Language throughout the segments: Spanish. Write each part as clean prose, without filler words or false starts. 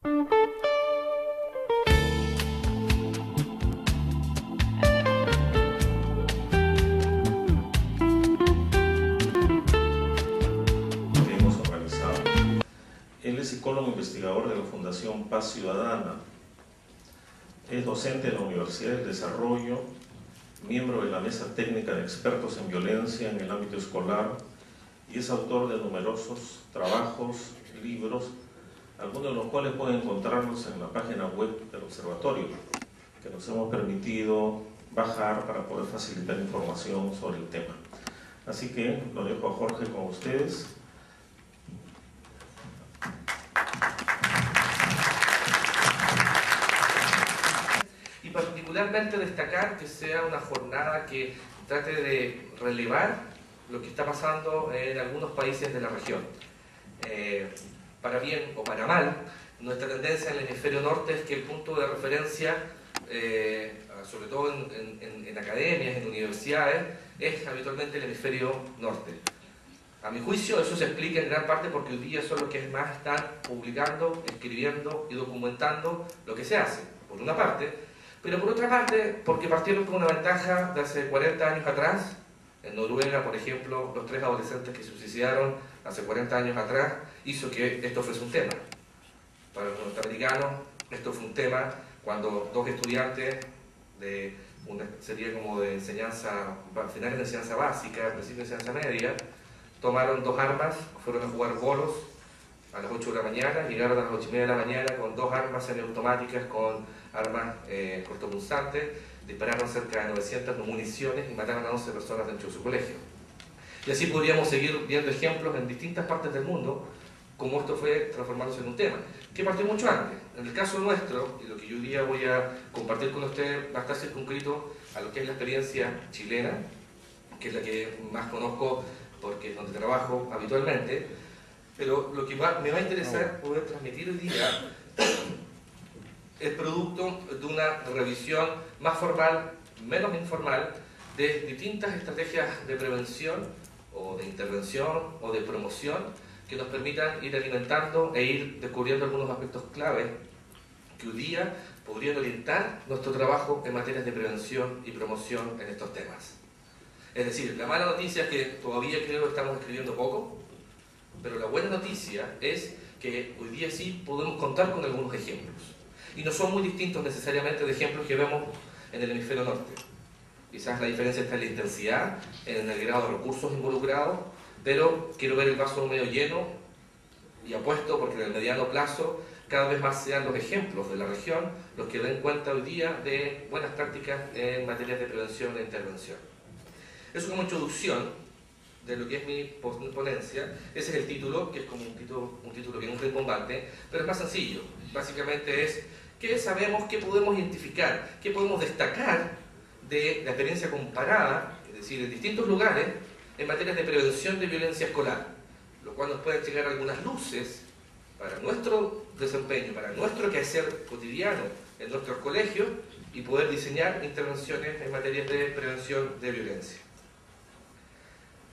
hemos organizado. Él es psicólogo investigador de la Fundación Paz Ciudadana. Es docente de la Universidad del Desarrollo, miembro de la Mesa Técnica de Expertos en Violencia en el ámbito escolar y es autor de numerosos trabajos, libros, algunos de los cuales pueden encontrarlos en la página web del observatorio, que nos hemos permitido bajar para poder facilitar información sobre el tema. Así que lo dejo a Jorge con ustedes. Y particularmente destacar que sea una jornada que trate de relevar lo que está pasando en algunos países de la región. Para bien o para mal, nuestra tendencia en el hemisferio norte es que el punto de referencia, sobre todo en academias, en universidades, es habitualmente el hemisferio norte. A mi juicio, eso se explica en gran parte porque hoy día son los que más están publicando, escribiendo y documentando lo que se hace, por una parte, pero por otra parte, porque partieron con una ventaja de hace 40 años atrás. En Noruega, por ejemplo, los 3 adolescentes que se suicidaron hace 40 años atrás hizo que esto fuese un tema. Para los norteamericanos, esto fue un tema cuando 2 estudiantes de sería como de enseñanza, finales de enseñanza básica, principio de enseñanza media, tomaron 2 armas, fueron a jugar bolos a las 8 de la mañana, llegaron a las 8:30 de la mañana con 2 armas semiautomáticas, con armas cortopunzantes, dispararon cerca de 900 municiones y mataron a 11 personas dentro de su colegio. Y así podríamos seguir viendo ejemplos en distintas partes del mundo, como esto fue transformándose en un tema, que partió mucho antes. En el caso nuestro, y lo que yo hoy día voy a compartir con ustedes, va a estar circunscrito a lo que es la experiencia chilena, que es la que más conozco porque es donde trabajo habitualmente, pero lo que me va a interesar poder transmitir hoy día es producto de una revisión más formal, menos informal, de distintas estrategias de prevención o de intervención o de promoción que nos permitan ir alimentando e ir descubriendo algunos aspectos clave que hoy día podrían orientar nuestro trabajo en materias de prevención y promoción en estos temas. Es decir, la mala noticia es que todavía creo que estamos escribiendo poco, pero la buena noticia es que hoy día sí podemos contar con algunos ejemplos. Y no son muy distintos necesariamente de ejemplos que vemos en el hemisferio norte. Quizás la diferencia está en la intensidad, en el grado de recursos involucrados, pero quiero ver el vaso medio lleno y apuesto porque en el mediano plazo cada vez más sean los ejemplos de la región los que den cuenta hoy día de buenas prácticas en materias de prevención e intervención. Eso como introducción de lo que es mi ponencia. Ese es el título, que es como un título que es un rimbombante, pero es más sencillo. Básicamente es qué sabemos, qué podemos identificar, qué podemos destacar de la experiencia comparada, es decir, en distintos lugares, en materias de prevención de violencia escolar, lo cual nos puede llegar algunas luces para nuestro desempeño, para nuestro quehacer cotidiano en nuestros colegios y poder diseñar intervenciones en materias de prevención de violencia.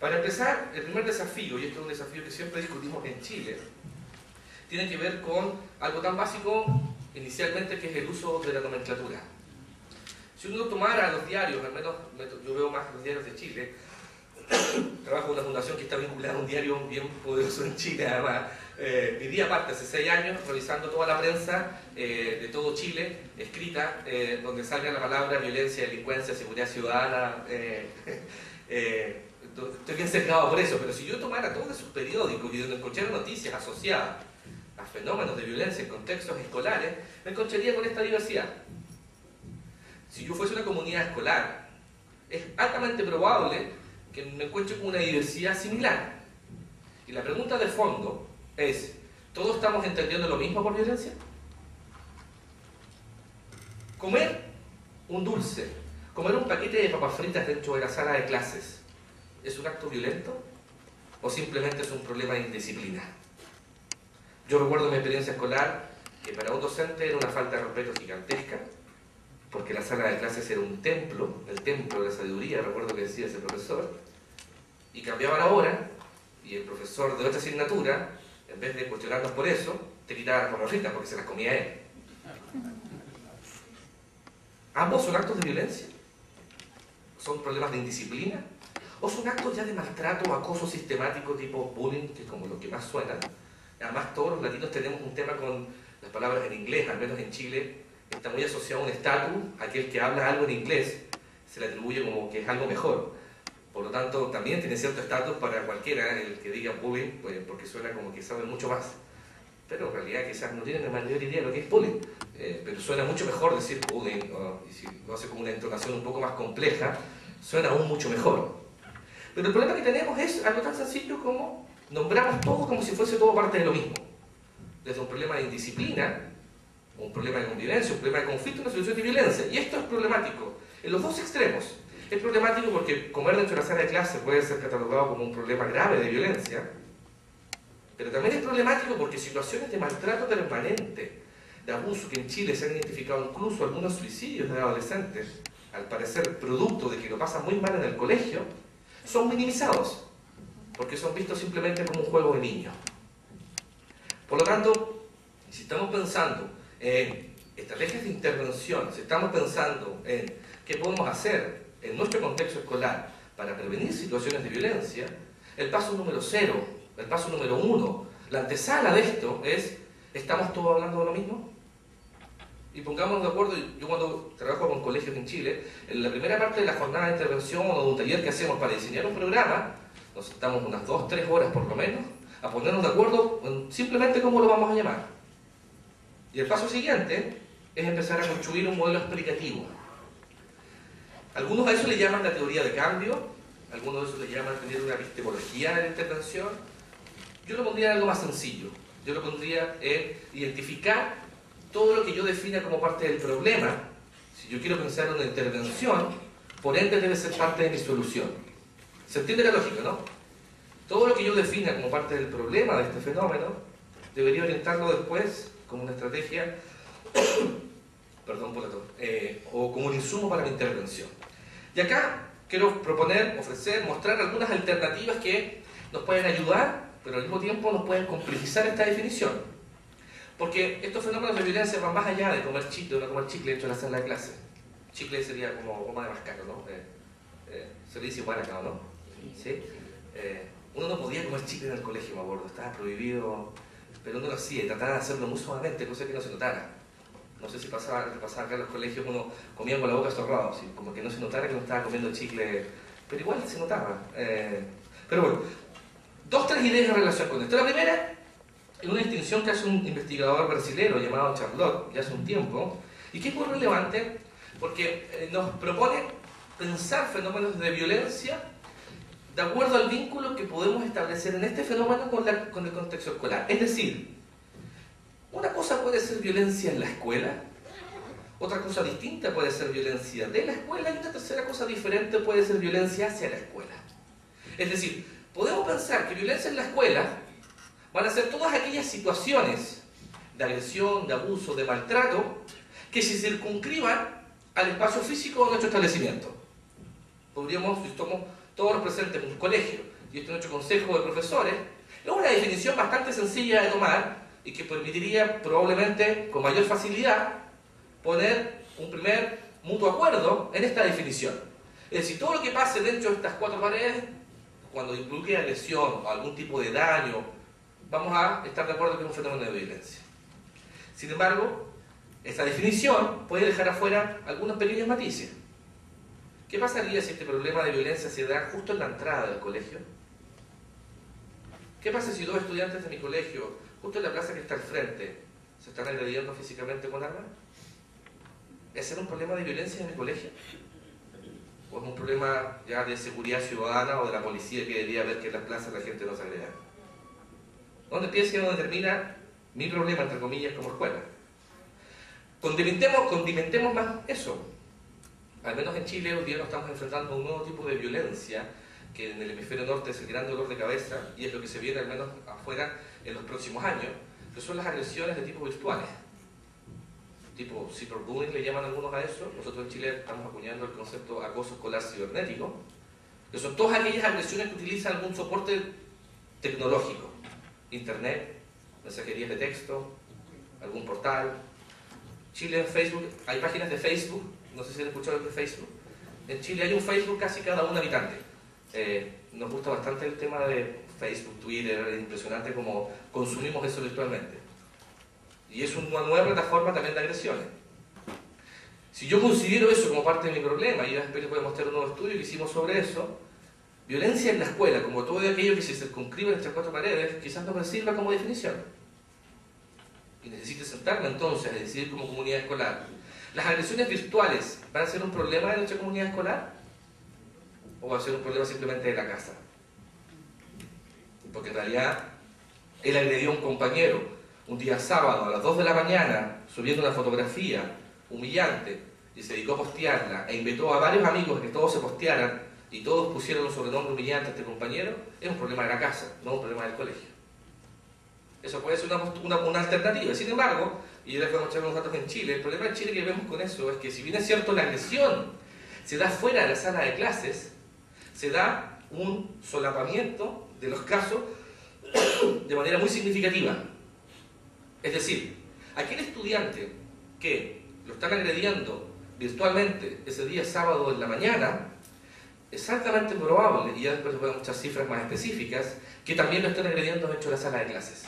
Para empezar, el primer desafío, y esto es un desafío que siempre discutimos en Chile, tiene que ver con algo tan básico inicialmente que es el uso de la nomenclatura. Si uno tomara los diarios, al menos yo veo más los diarios de Chile, trabajo en una fundación que está vinculada a un diario bien poderoso en Chile, además. Mi día parte hace 6 años revisando toda la prensa de todo Chile, escrita, donde salga la palabra violencia, delincuencia, seguridad ciudadana. Estoy bien sesgado por eso, pero si yo tomara todos esos periódicos y donde encontrara noticias asociadas a fenómenos de violencia en contextos escolares, me encontraría con esta diversidad. Si yo fuese una comunidad escolar, es altamente probable que me encuentre con una diversidad similar. Y la pregunta de fondo es, ¿todos estamos entendiendo lo mismo por violencia? Comer un dulce, comer un paquete de papas fritas dentro de la sala de clases, ¿es un acto violento o simplemente es un problema de indisciplina? Yo recuerdo en mi experiencia escolar que para un docente era una falta de respeto gigantesca, porque la sala de clases era un templo, el templo de la sabiduría, recuerdo que decía ese profesor, y cambiaba la hora, y el profesor de otra asignatura, en vez de cuestionarnos por eso, te quitaba las papas fritas porque se las comía él. ¿Ambos son actos de violencia? ¿Son problemas de indisciplina? ¿O son actos ya de maltrato o acoso sistemático tipo bullying, que es como lo que más suena? Además, todos los latinos tenemos un tema con las palabras en inglés, al menos en Chile, está muy asociado a un estatus. Aquel que habla algo en inglés se le atribuye como que es algo mejor. Por lo tanto, también tiene cierto estatus para cualquiera el que diga bullying, pues, porque suena como que sabe mucho más. Pero en realidad quizás no tienen la mayor idea de lo que es bullying. Pero suena mucho mejor decir bullying, y si lo hace con una entonación un poco más compleja, suena aún mucho mejor. Pero el problema que tenemos es algo tan sencillo como nombramos todo como si fuese todo parte de lo mismo. Desde un problema de indisciplina, un problema de convivencia, un problema de conflicto, una situación de violencia. Y esto es problemático en los dos extremos. Es problemático porque comer dentro de la sala de clase puede ser catalogado como un problema grave de violencia, pero también es problemático porque situaciones de maltrato permanente, de abuso que en Chile se han identificado, incluso algunos suicidios de adolescentes, al parecer producto de que lo pasan muy mal en el colegio, son minimizados, porque son vistos simplemente como un juego de niños. Por lo tanto, si estamos pensando en estrategias de intervención, si estamos pensando en qué podemos hacer en nuestro contexto escolar para prevenir situaciones de violencia, el paso número 0, el paso número 1, la antesala de esto es, ¿estamos todos hablando de lo mismo? Y pongámonos de acuerdo. Yo cuando trabajo con colegios en Chile, en la primera parte de la jornada de intervención o de un taller que hacemos para diseñar un programa, nos sentamos unas 2-3 horas por lo menos a ponernos de acuerdo en simplemente cómo lo vamos a llamar. Y el paso siguiente es empezar a construir un modelo explicativo. Algunos a eso le llaman la teoría de cambio, algunos a eso le llaman tener una epistemología de la intervención. Yo lo pondría en algo más sencillo. Yo lo pondría en identificar todo lo que yo defina como parte del problema. Si yo quiero pensar en una intervención, por ende debe ser parte de mi solución. ¿Se entiende la lógica, no? Todo lo que yo defina como parte del problema de este fenómeno, debería orientarlo después como una estrategia, perdón por la tos, o como un insumo para mi intervención. Y acá quiero proponer, ofrecer, mostrar algunas alternativas que nos pueden ayudar, pero al mismo tiempo nos pueden complejizar esta definición. Porque estos fenómenos de violencia van más allá de comer chicle o no comer chicle dentro de la sala de clase. Chicle sería como goma de mascar, ¿no? Se le dice igual acá, ¿no? ¿Sí? Uno no podía comer chicle en el colegio, me acuerdo, estaba prohibido, pero uno lo hacía y trataba de hacerlo muy suavemente, cosa que no se notara. No sé si pasaba acá en los colegios, uno comía con la boca cerrada, así, como que no se notara que uno estaba comiendo chicle, pero igual se notaba. Pero bueno, 2-3 ideas en relación con esto. La primera es una distinción que hace un investigador brasileño llamado Charlotte, ya hace un tiempo, y que es muy relevante porque nos propone pensar fenómenos de violencia de acuerdo al vínculo que podemos establecer en este fenómeno con el contexto escolar. Es decir, una cosa puede ser violencia en la escuela, otra cosa distinta puede ser violencia de la escuela y una tercera cosa diferente puede ser violencia hacia la escuela. Es decir, podemos pensar que violencia en la escuela van a ser todas aquellas situaciones de agresión, de abuso, de maltrato que se circunscriban al espacio físico de nuestro establecimiento. Podríamos, si estamos todos los presentes en un colegio y esto es nuestro consejo de profesores, es una definición bastante sencilla de tomar y que permitiría probablemente con mayor facilidad poner un primer mutuo acuerdo en esta definición. Es decir, todo lo que pase dentro de estas 4 paredes, cuando implique agresión o algún tipo de daño, vamos a estar de acuerdo que es un fenómeno de violencia. Sin embargo, esta definición puede dejar afuera algunos pequeños matices. ¿Qué pasaría si este problema de violencia se da justo en la entrada del colegio? ¿Qué pasa si 2 estudiantes de mi colegio, justo en la plaza que está al frente, se están agrediendo físicamente con armas? ¿Es un problema de violencia en el colegio? ¿O es un problema ya de seguridad ciudadana o de la policía que debería ver que en las plazas la gente no se agreda? ¿Dónde empieza y dónde termina mi problema, entre comillas, como escuela? Condimentemos más eso. Al menos en Chile hoy día nos estamos enfrentando a un nuevo tipo de violencia que en el hemisferio norte es el gran dolor de cabeza y es lo que se viene al menos afuera en los próximos años, que son las agresiones de tipo virtuales. Tipo cyberbullying le llaman algunos a eso. Nosotros en Chile estamos acuñando el concepto acoso escolar cibernético, que son todas aquellas agresiones que utilizan algún soporte tecnológico, internet, mensajerías de texto, algún portal. Chile en Facebook, hay páginas de Facebook, no sé si han escuchado de Facebook. En Chile hay un Facebook casi cada un habitante. Nos gusta bastante el tema de Facebook, Twitter, es impresionante cómo consumimos eso virtualmente. Y es una nueva plataforma también de agresiones. Si yo considero eso como parte de mi problema, y después les voy a mostrar un nuevo estudio que hicimos sobre eso, violencia en la escuela, como todo aquello que se circunscribe en estas cuatro paredes, quizás no me sirva como definición. Y necesito sentarme entonces a decidir como comunidad escolar. ¿Las agresiones virtuales van a ser un problema de nuestra comunidad escolar? ¿O va a ser un problema simplemente de la casa? Porque en realidad él agredió a un compañero un día sábado a las 2 de la mañana subiendo una fotografía humillante y se dedicó a postearla e invitó a varios amigos a que todos se postearan y todos pusieron un sobrenombre humillante a este compañero. Es un problema de la casa, no un problema del colegio. Eso puede ser una alternativa. Sin embargo, y yo les voy a mostrar unos datos en Chile, el problema en Chile que vemos con eso es que si bien es cierto la agresión se da fuera de la sala de clases, se da un solapamiento de los casos de manera muy significativa. Es decir, aquel estudiante que lo están agrediendo virtualmente ese día sábado en la mañana, es altamente probable, y ya después les voy a mostrar cifras más específicas, que también lo están agrediendo dentro de la sala de clases.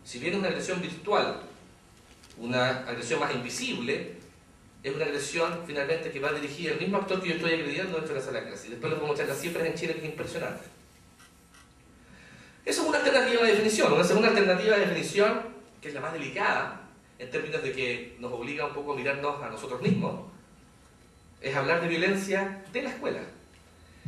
Si bien es una agresión virtual, una agresión más invisible, es una agresión finalmente que va dirigida al mismo actor que yo estoy agrediendo dentro de la sala de clases. Y después les voy a mostrar las cifras en Chile, que es impresionante. Eso es una alternativa de definición. Una segunda alternativa de definición, que es la más delicada, en términos de que nos obliga un poco a mirarnos a nosotros mismos, es hablar de violencia de la escuela.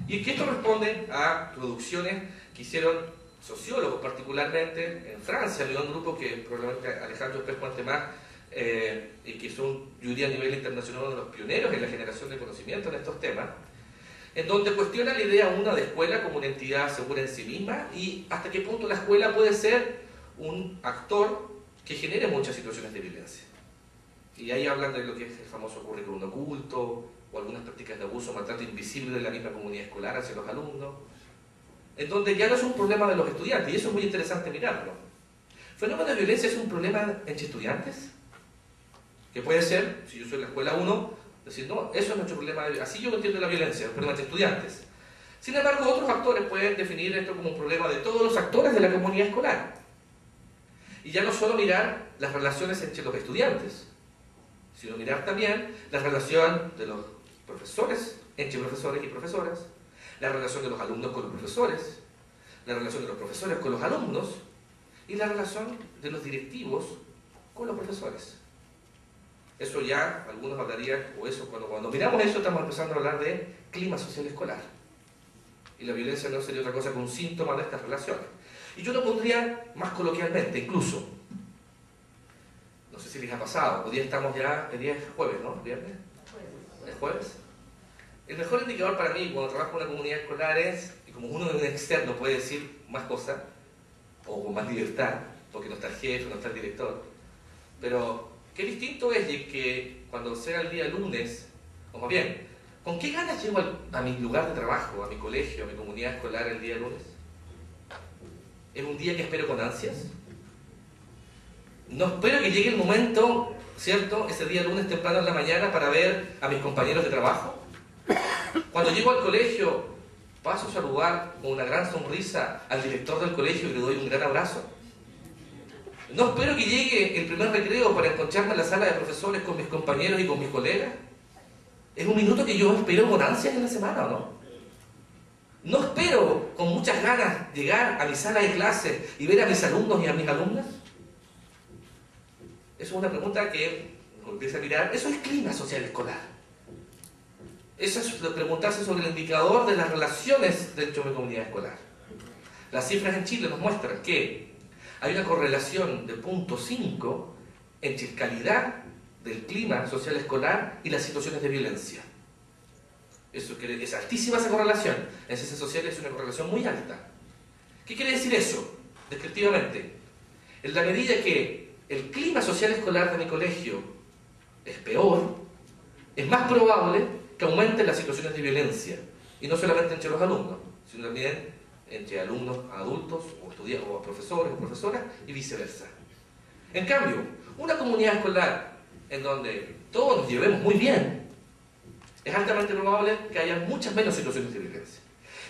Y es que esto responde a producciones que hicieron sociólogos, particularmente en Francia. Había un grupo que probablemente Alejandro después cuente más, y que son, yo diría a nivel internacional, uno de los pioneros en la generación de conocimiento en estos temas, en donde cuestiona la idea una de escuela como una entidad segura en sí misma y hasta qué punto la escuela puede ser un actor que genere muchas situaciones de violencia. Y ahí hablan de lo que es el famoso currículum oculto o algunas prácticas de abuso o maltrato invisible de la misma comunidad escolar hacia los alumnos, en donde ya no es un problema de los estudiantes, y eso es muy interesante mirarlo. ¿El fenómeno de violencia es un problema entre estudiantes? Que puede ser, si yo soy en la escuela 1, decir, no, eso es nuestro problema, así yo entiendo la violencia, es un problema entre estudiantes. Sin embargo, otros actores pueden definir esto como un problema de todos los actores de la comunidad escolar. Y ya no solo mirar las relaciones entre los estudiantes, sino mirar también la relación de los profesores, entre profesores y profesoras, la relación de los alumnos con los profesores, la relación de los profesores con los alumnos y la relación de los directivos con los profesores. Eso ya, algunos hablarían, o eso, cuando miramos eso estamos empezando a hablar de clima social escolar. Y la violencia no sería otra cosa que un síntoma de estas relaciones. Y yo lo pondría más coloquialmente, incluso. No sé si les ha pasado, hoy día estamos ya, el día es jueves, ¿no? ¿Viernes? ¿Es jueves? El mejor indicador para mí cuando trabajo en una comunidad escolar es, y como uno de un externo puede decir más cosas, o con más libertad, porque no está el jefe, no está el director, pero qué distinto es de que cuando sea el día lunes, o más bien, ¿con qué ganas llego a mi lugar de trabajo, a mi colegio, a mi comunidad escolar el día lunes? ¿Es un día que espero con ansias? No espero que llegue el momento, ¿cierto? Ese día lunes temprano en la mañana para ver a mis compañeros de trabajo. Cuando llego al colegio, paso a saludar con una gran sonrisa al director del colegio y le doy un gran abrazo. No espero que llegue el primer recreo para encontrarme en la sala de profesores con mis compañeros y con mis colegas. Es un minuto que yo espero con ansias en la semana, ¿o no? No espero con muchas ganas llegar a mi sala de clase y ver a mis alumnos y a mis alumnas. Eso es una pregunta que uno empieza a mirar. Eso es clima social escolar. Eso es preguntarse sobre el indicador de las relaciones dentro de mi comunidad escolar. Las cifras en Chile nos muestran que hay una correlación de 0.5 entre calidad del clima social escolar y las situaciones de violencia. Eso es altísima esa correlación. En ciencias sociales es una correlación muy alta. ¿Qué quiere decir eso? Descriptivamente, en la medida que el clima social escolar de mi colegio es peor, es más probable que aumenten las situaciones de violencia. Y no solamente entre los alumnos, sino también entre alumnos adultos o estudiantes o profesores o profesoras y viceversa. En cambio, una comunidad escolar en donde todos nos llevemos muy bien, es altamente probable que haya muchas menos situaciones de violencia.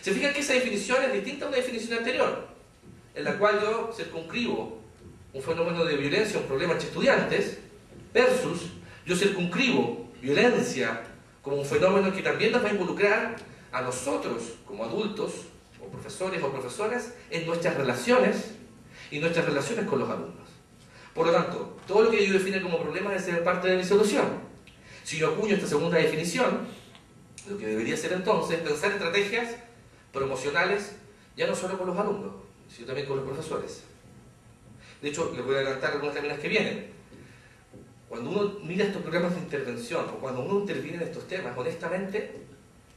Se fijan que esa definición es distinta a una definición anterior, en la cual yo circunscribo un fenómeno de violencia, un problema entre estudiantes, versus yo circunscribo violencia como un fenómeno que también nos va a involucrar a nosotros como adultos, o profesores o profesoras, en nuestras relaciones y nuestras relaciones con los alumnos. Por lo tanto, todo lo que yo define como problema debe ser parte de mi solución. Si yo acuño esta segunda definición, lo que debería ser entonces es pensar estrategias promocionales ya no solo con los alumnos, sino también con los profesores. De hecho, les voy a adelantar algunas láminas que vienen. Cuando uno mira estos programas de intervención o cuando uno interviene en estos temas, honestamente,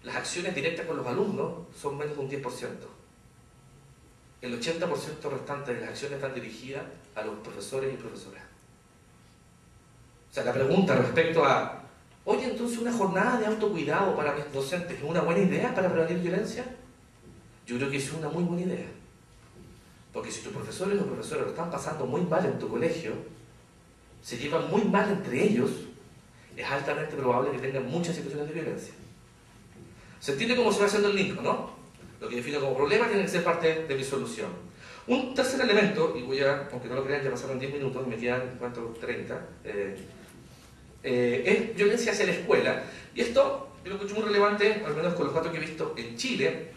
las acciones directas con los alumnos son menos de un 10%. El 80% restante de las acciones están dirigidas a los profesores y profesoras. O sea, la pregunta respecto a, oye, entonces una jornada de autocuidado para mis docentes ¿es una buena idea para prevenir violencia? Yo creo que es una muy buena idea. Porque si tus profesores o profesoras lo están pasando muy mal en tu colegio, se llevan muy mal entre ellos, es altamente probable que tengan muchas situaciones de violencia. ¿Se entiende cómo se va haciendo el link, no? Lo que defino como problema tiene que ser parte de mi solución. Un tercer elemento, y voy a, aunque no lo crean, ya pasaron 10 minutos, me quedan, ¿cuánto? 30. Es violencia hacia la escuela. Y esto yo lo encuentro muy relevante, al menos con los datos que he visto en Chile,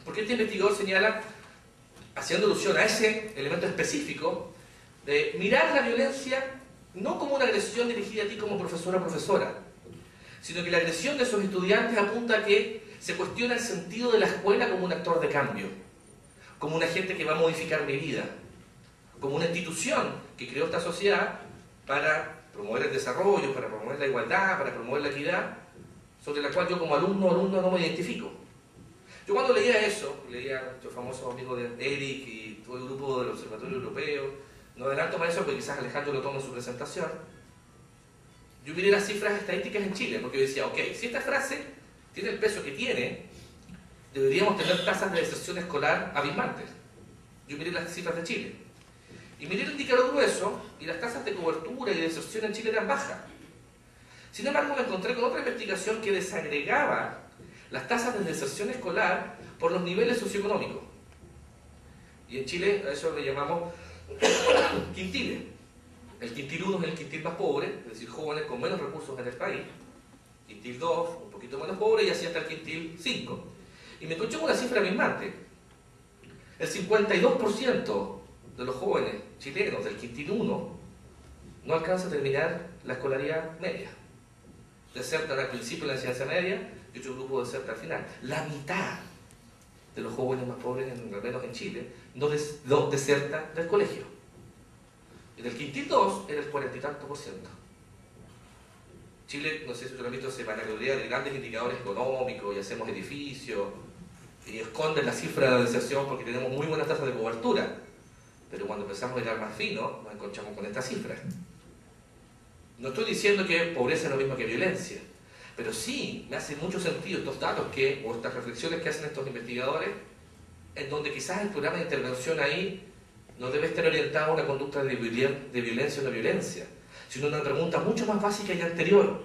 porque este investigador señala, haciendo alusión a ese elemento específico, de mirar la violencia no como una agresión dirigida a ti como profesora o profesora, sino que la agresión de esos estudiantes apunta a que se cuestiona el sentido de la escuela como un actor de cambio, como un agente que va a modificar mi vida, como una institución que creó esta sociedad para promover el desarrollo, para promover la igualdad, para promover la equidad, sobre la cual yo como alumno o alumna no me identifico. Yo cuando leía eso, leía a nuestro famoso amigo de Eric y todo el grupo del Observatorio Europeo, no adelanto para eso porque quizás Alejandro lo toma en su presentación, yo miré las cifras estadísticas en Chile, porque yo decía, ok, si esta frase tiene el peso que tiene, deberíamos tener tasas de deserción escolar abismantes. Yo miré las cifras de Chile. Y miré el indicador grueso, y las tasas de cobertura y de deserción en Chile eran bajas. Sin embargo, me encontré con otra investigación que desagregaba las tasas de deserción escolar por los niveles socioeconómicos. Y en Chile a eso le llamamos quintiles. El quintil 1 es el quintil más pobre, es decir, jóvenes con menos recursos en el país. Quintil 2, un poquito menos pobre, y así hasta el quintil 5. Y me encontré con una cifra abismante. El 52% de los jóvenes chilenos del quintil 1 no alcanza a terminar la escolaridad media. Desertan al principio la enseñanza media y otro grupo deserta al final. La mitad de los jóvenes más pobres, al menos en Chile, no deserta del colegio. Y del quintil 2 era el 40 y tanto %. Chile, no sé si ustedes han visto, se vanagloria de grandes indicadores económicos y hacemos edificios y esconden la cifra de deserción porque tenemos muy buenas tasas de cobertura. Pero cuando empezamos a mirar más fino, nos encontramos con esta cifra. No estoy diciendo que pobreza es lo mismo que violencia, pero sí me hace mucho sentido estos datos o estas reflexiones que hacen estos investigadores, en donde quizás el programa de intervención ahí no debe estar orientado a una conducta de violencia o no violencia, sino una pregunta mucho más básica y anterior.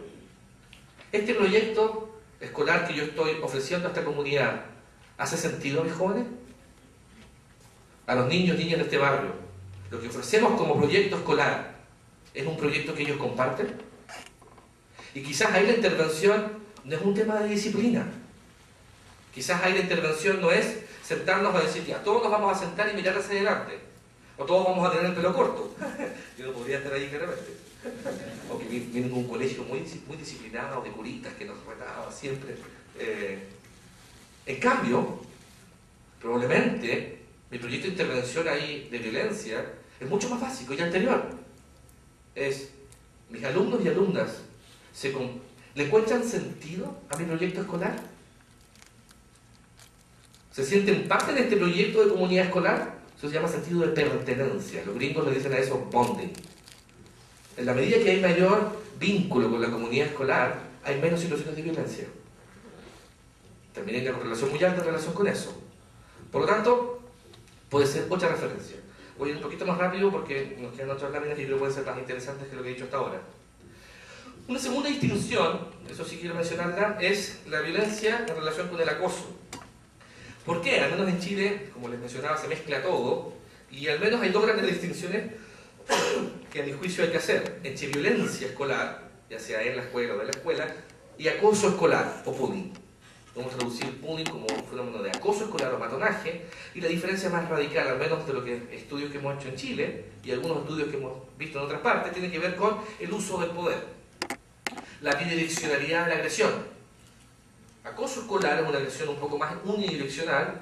¿Este proyecto escolar que yo estoy ofreciendo a esta comunidad hace sentido a mis jóvenes? A los niños y niñas de este barrio. Lo que ofrecemos como proyecto escolar es un proyecto que ellos comparten. Y quizás ahí la intervención no es un tema de disciplina. Quizás ahí la intervención no es sentarnos a decir, ya, todos nos vamos a sentar y mirar hacia adelante. O todos vamos a tener el pelo corto. Yo no podría estar ahí claramente. O que vienen de un colegio muy disciplinado, de curitas, que nos retaba siempre. En cambio, probablemente, mi proyecto de intervención ahí de violencia es mucho más básico y anterior. Es, mis alumnos y alumnas, ¿le encuentran sentido a mi proyecto escolar? ¿Se sienten parte de este proyecto de comunidad escolar? Eso se llama sentido de pertenencia. Los gringos le dicen a eso bonding. En la medida que hay mayor vínculo con la comunidad escolar, hay menos situaciones de violencia. También hay una correlación muy alta en relación con eso. Por lo tanto, puede ser otra referencia. Voy a ir un poquito más rápido porque nos quedan otras láminas y creo que pueden ser más interesantes que lo que he dicho hasta ahora. Una segunda distinción, eso sí quiero mencionarla, es la violencia en relación con el acoso. ¿Por qué? Al menos en Chile, como les mencionaba, se mezcla todo y al menos hay dos grandes distinciones que a mi juicio hay que hacer entre violencia escolar, ya sea en la escuela o de la escuela, y acoso escolar o bullying. Vamos a traducir bullying como un fenómeno de acoso escolar o matonaje, y la diferencia más radical, al menos de los estudios que hemos hecho en Chile y algunos estudios que hemos visto en otras partes, tiene que ver con el uso del poder. La bidireccionalidad de la agresión. Acoso escolar es una agresión un poco más unidireccional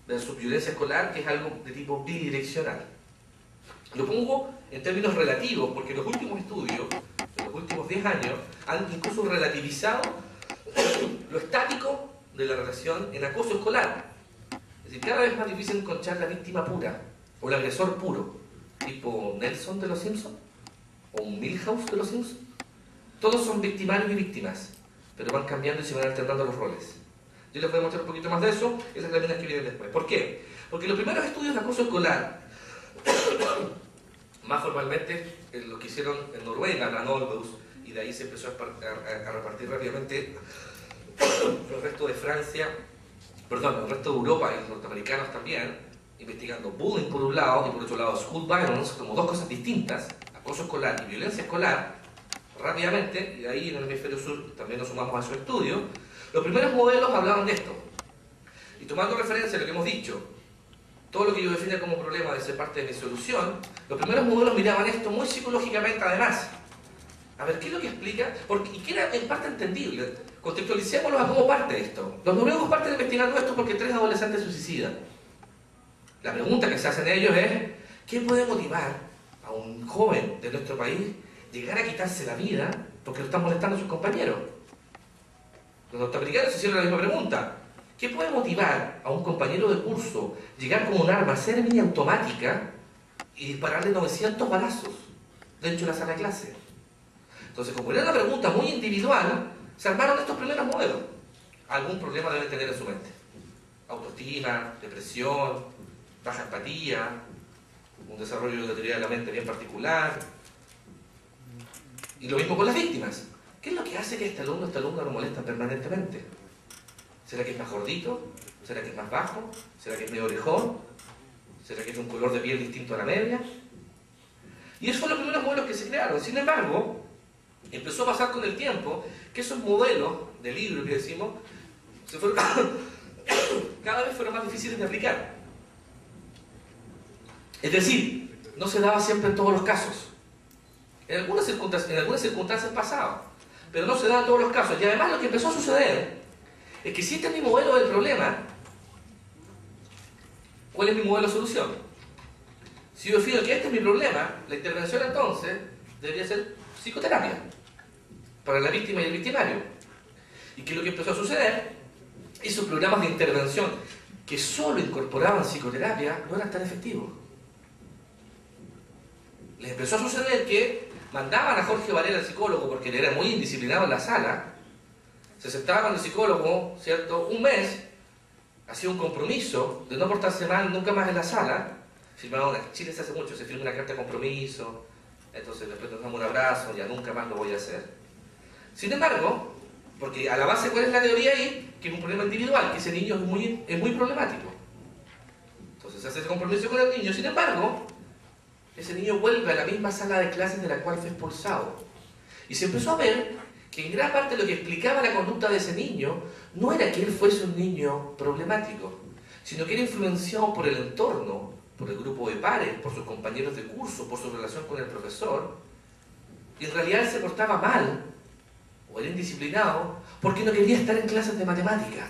versus violencia escolar, que es algo de tipo bidireccional. Lo pongo en términos relativos, porque los últimos estudios, de los últimos 10 años, han incluso relativizado lo estático de la relación en acoso escolar. Es decir, cada vez es más difícil encontrar la víctima pura, o el agresor puro, tipo Nelson de los Simpsons, o un Milhouse de los Simpsons. Todos son victimarios y víctimas, pero van cambiando y se van alternando los roles. Yo les voy a mostrar un poquito más de eso en las láminas que vienen después. ¿Por qué? Porque los primeros estudios de acoso escolar, más formalmente, los que hicieron en Noruega, la Noldus, y de ahí se empezó a repartir rápidamente el resto de Francia, perdón, el resto de Europa y los norteamericanos también, investigando bullying por un lado y por otro lado school violence, como dos cosas distintas, acoso escolar y violencia escolar, rápidamente, y de ahí en el hemisferio sur también nos sumamos a su estudio. Los primeros modelos hablaban de esto, y tomando referencia a lo que hemos dicho, todo lo que yo definía como problema de ser parte de mi solución, los primeros modelos miraban esto muy psicológicamente además. A ver, ¿qué es lo que explica? Y que era en parte entendible. Contextualicémoslo a cómo parte esto. Los noruegos parten investigando esto porque 3 adolescentes se suicidan. La pregunta que se hacen ellos es, ¿qué puede motivar a un joven de nuestro país llegar a quitarse la vida porque lo están molestando a sus compañeros? Los norteamericanos se hicieron la misma pregunta. ¿Qué puede motivar a un compañero de curso llegar con un arma semiautomática y dispararle 900 balazos dentro de la sala de clase? Entonces, como era una pregunta muy individual, se armaron estos primeros modelos. Algún problema deben tener en su mente. Autoestima, depresión, baja empatía, un desarrollo de teoría de la mente bien particular. Y lo mismo con las víctimas. ¿Qué es lo que hace que esta alumna lo molestan permanentemente? ¿Será que es más gordito? ¿Será que es más bajo? ¿Será que es medio orejón? ¿Será que es de un color de piel distinto a la media? Y esos fueron los primeros modelos que se crearon. Sin embargo, empezó a pasar con el tiempo que esos modelos de libro que decimos cada vez fueron más difíciles de aplicar. Es decir, no se daba siempre en todos los casos. En algunas circunstancias pasaba, pero no se daba en todos los casos. Y además lo que empezó a suceder es que si este es mi modelo del problema, ¿cuál es mi modelo de solución? Si yo defino que este es mi problema, la intervención entonces debería ser psicoterapia para la víctima y el victimario. Y que lo que empezó a suceder, esos programas de intervención que solo incorporaban psicoterapia no eran tan efectivos. Les empezó a suceder que mandaban a Jorge Varela, el psicólogo, porque él era muy indisciplinado en la sala, se sentaba con el psicólogo, ¿cierto?, un mes, hacía un compromiso de no portarse mal nunca más en la sala, firmaba en Chile se hace mucho, se firma una carta de compromiso, entonces después nos damos un abrazo, ya nunca más lo voy a hacer. Sin embargo, porque a la base, ¿cuál es la teoría ahí? Que es un problema individual, que ese niño es muy problemático. Entonces se hace ese compromiso con el niño, sin embargo, ese niño vuelve a la misma sala de clases de la cual fue expulsado. Y se empezó a ver que en gran parte lo que explicaba la conducta de ese niño no era que él fuese un niño problemático, sino que era influenciado por el entorno, por el grupo de pares, por sus compañeros de curso, por su relación con el profesor, y en realidad él se portaba mal, o era indisciplinado, porque no quería estar en clases de matemática.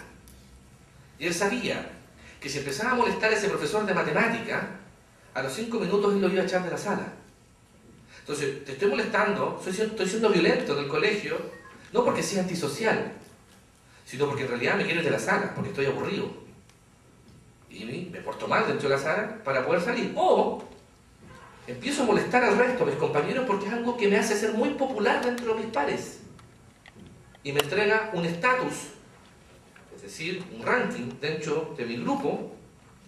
Y él sabía que si empezaba a molestar a ese profesor de matemática, a los 5 minutos él lo iba a echar de la sala. Entonces, te estoy molestando, estoy siendo violento en el colegio, no porque sea antisocial, sino porque en realidad me quiero ir de la sala, porque estoy aburrido. Y me porto mal dentro de la sala para poder salir. O empiezo a molestar al resto, a mis compañeros, porque es algo que me hace ser muy popular dentro de mis pares. Y me entrega un estatus, es decir, un ranking dentro de mi grupo,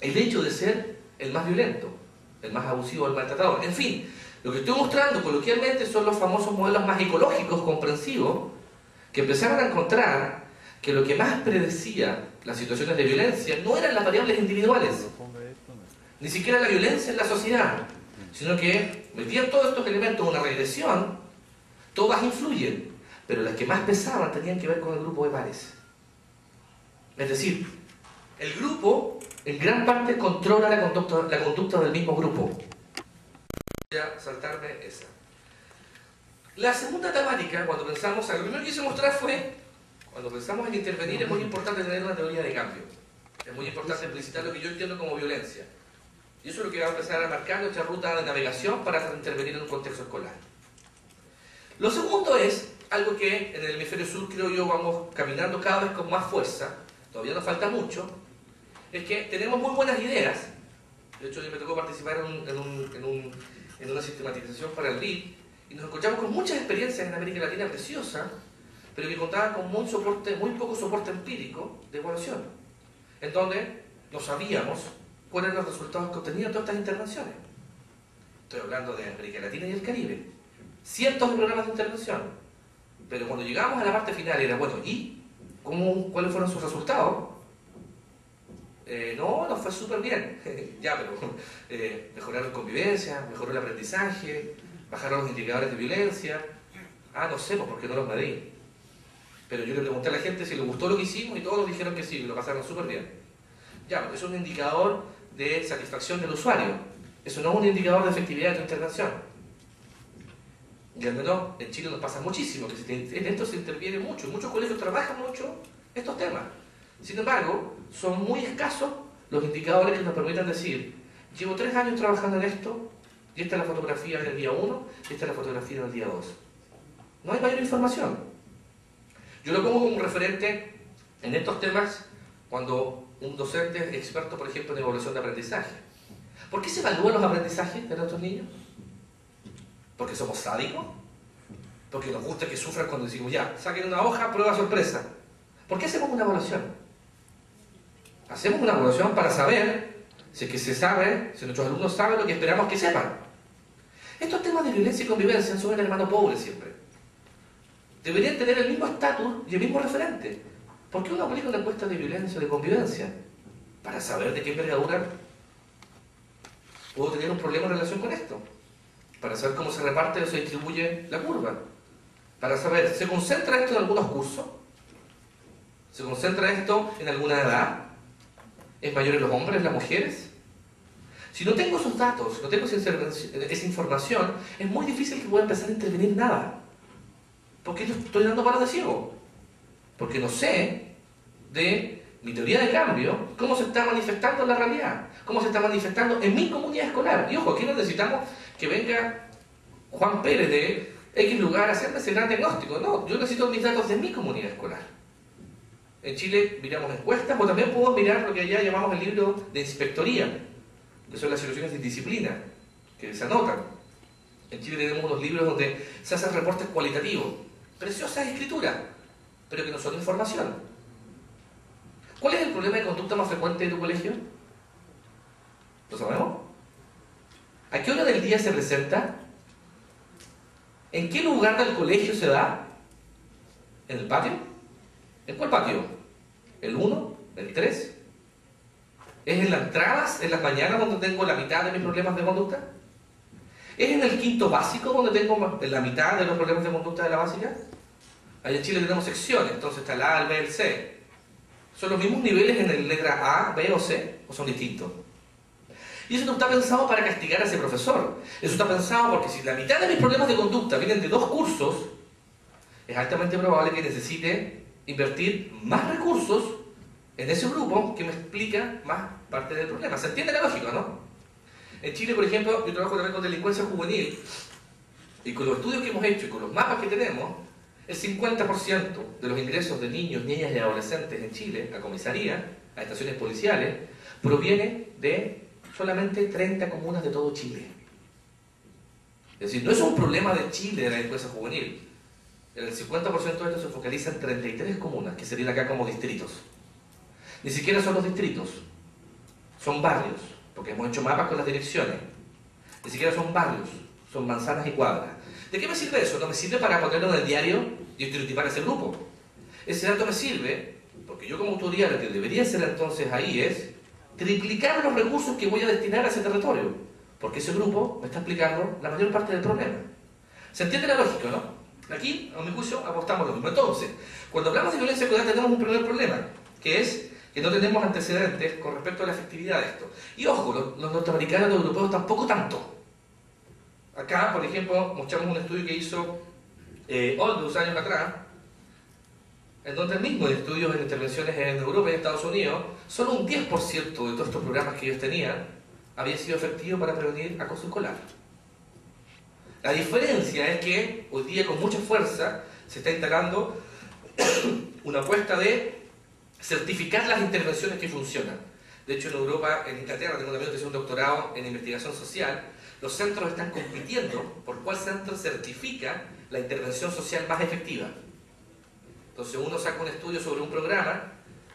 el hecho de ser el más violento. el más abusivo, el maltratador. En fin, lo que estoy mostrando coloquialmente son los famosos modelos más ecológicos, comprensivos, que empezaron a encontrar que lo que más predecía las situaciones de violencia no eran las variables individuales, ni siquiera la violencia en la sociedad, sino que metían todos estos elementos en una regresión, todas influyen, pero las que más pesaban tenían que ver con el grupo de pares. Es decir, el grupo en gran parte controla la conducta del mismo grupo. Voy a saltarme esa. La segunda temática, cuando pensamos, lo primero que quise mostrar fue, cuando pensamos en intervenir, es muy importante tener una teoría de cambio. Es muy importante explicitar lo que yo entiendo como violencia. Y eso es lo que va a empezar a marcar nuestra ruta de navegación para intervenir en un contexto escolar. Lo segundo es algo que en el hemisferio sur, creo yo, vamos caminando cada vez con más fuerza, todavía nos falta mucho, es que tenemos muy buenas ideas. De hecho, yo me tocó participar en una sistematización para el RID, y nos encontramos con muchas experiencias en América Latina preciosas, pero que contaban con muy poco soporte empírico de evaluación, en donde no sabíamos cuáles eran los resultados que obtenían todas estas intervenciones. Estoy hablando de América Latina y el Caribe. Cientos de programas de intervención. Pero cuando llegamos a la parte final era, bueno, ¿y cuáles fueron sus resultados? No, nos fue súper bien. Ya, pero mejoraron convivencia, mejoró el aprendizaje, bajaron los indicadores de violencia. Ah, no sé, pues porque no los medí. Pero yo le pregunté a la gente si les gustó lo que hicimos y todos dijeron que sí, que lo pasaron súper bien. Ya, porque eso es un indicador de satisfacción del usuario. Eso no es un indicador de efectividad de tu intervención. Y al menos en Chile nos pasa muchísimo, que en esto se interviene mucho. Muchos colegios trabajan mucho estos temas. Sin embargo, son muy escasos los indicadores que nos permitan decir, llevo 3 años trabajando en esto, y esta es la fotografía del día 1, y esta es la fotografía del día 2. No hay mayor información. Yo lo pongo como referente en estos temas cuando un docente es experto, por ejemplo, en evaluación de aprendizaje. ¿Por qué se evalúan los aprendizajes de nuestros niños? ¿Porque somos sádicos? ¿Porque nos gusta que sufran cuando decimos, ya, saquen una hoja, prueba sorpresa? ¿Por qué hacemos una evaluación? Hacemos una evaluación para saber si es que se sabe, si nuestros alumnos saben lo que esperamos que sepan. Estos temas de violencia y convivencia son el hermano pobre siempre. Deberían tener el mismo estatus y el mismo referente. ¿Por qué uno aplica una encuesta de violencia o de convivencia? Para saber de qué envergadura puedo tener un problema en relación con esto. Para saber cómo se reparte o se distribuye la curva. Para saber, ¿se concentra esto en algunos cursos? ¿Se concentra esto en alguna edad? ¿Es mayor en los hombres, en las mujeres? Si no tengo esos datos, si no tengo esa información, es muy difícil que pueda empezar a intervenir nada. ¿Por qué estoy dando palos de ciego? Porque no sé de mi teoría de cambio cómo se está manifestando en la realidad, cómo se está manifestando en mi comunidad escolar. Y ojo, aquí no necesitamos que venga Juan Pérez de X lugar a hacerme ese gran diagnóstico. No, yo necesito mis datos de mi comunidad escolar. En Chile miramos encuestas, o también podemos mirar lo que allá llamamos el libro de inspectoría, que son las situaciones de disciplina, que se anotan. En Chile tenemos unos libros donde se hacen reportes cualitativos, preciosas escrituras, pero que no son información. ¿Cuál es el problema de conducta más frecuente de tu colegio? ¿Lo sabemos? ¿A qué hora del día se presenta? ¿En qué lugar del colegio se da? ¿En el patio? ¿En cuál patio? ¿El 1? ¿El 3? ¿Es en las entradas, en las mañanas, donde tengo la mitad de mis problemas de conducta? ¿Es en el quinto básico, donde tengo la mitad de los problemas de conducta de la básica? Allá en Chile tenemos secciones, entonces está el A, el B, el C. ¿Son los mismos niveles en el letra A, B o C? ¿O son distintos? Y eso no está pensado para castigar a ese profesor. Eso está pensado porque si la mitad de mis problemas de conducta vienen de 2 cursos, es altamente probable que necesite invertir más recursos en ese grupo que me explica más parte del problema. ¿Se entiende la lógica, no? En Chile, por ejemplo, yo trabajo también con delincuencia juvenil, y con los estudios que hemos hecho y con los mapas que tenemos, el 50% de los ingresos de niños, niñas y adolescentes en Chile a comisaría, a estaciones policiales, proviene de solamente 30 comunas de todo Chile. Es decir, no es un problema de Chile de la delincuencia juvenil. El 50% de esto se focaliza en 33 comunas, que serían acá como distritos. Ni siquiera son los distritos, son barrios, porque hemos hecho mapas con las direcciones. Ni siquiera son barrios, son manzanas y cuadras. ¿De qué me sirve eso? No me sirve para ponerlo en el diario y estereotipar ese grupo. Ese dato me sirve porque yo como autoridad lo que debería hacer entonces ahí es triplicar los recursos que voy a destinar a ese territorio, porque ese grupo me está explicando la mayor parte del problema. ¿Se entiende la lógica, no? Aquí, a mi juicio, apostamos lo mismo. Entonces, cuando hablamos de violencia escolar tenemos un primer problema, que es que no tenemos antecedentes con respecto a la efectividad de esto. Y ojo, los norteamericanos y los europeos tampoco tanto. Acá, por ejemplo, mostramos un estudio que hizo Aldous años atrás, en donde el mismo de estudios en intervenciones en Europa y en Estados Unidos, solo un 10% de todos estos programas que ellos tenían había sido efectivo para prevenir acoso escolar. La diferencia es que hoy día con mucha fuerza se está instalando una apuesta de certificar las intervenciones que funcionan. De hecho, en Europa, en Inglaterra, tengo un amigo que hace un doctorado en investigación social, los centros están compitiendo por cuál centro certifica la intervención social más efectiva. Entonces uno saca un estudio sobre un programa,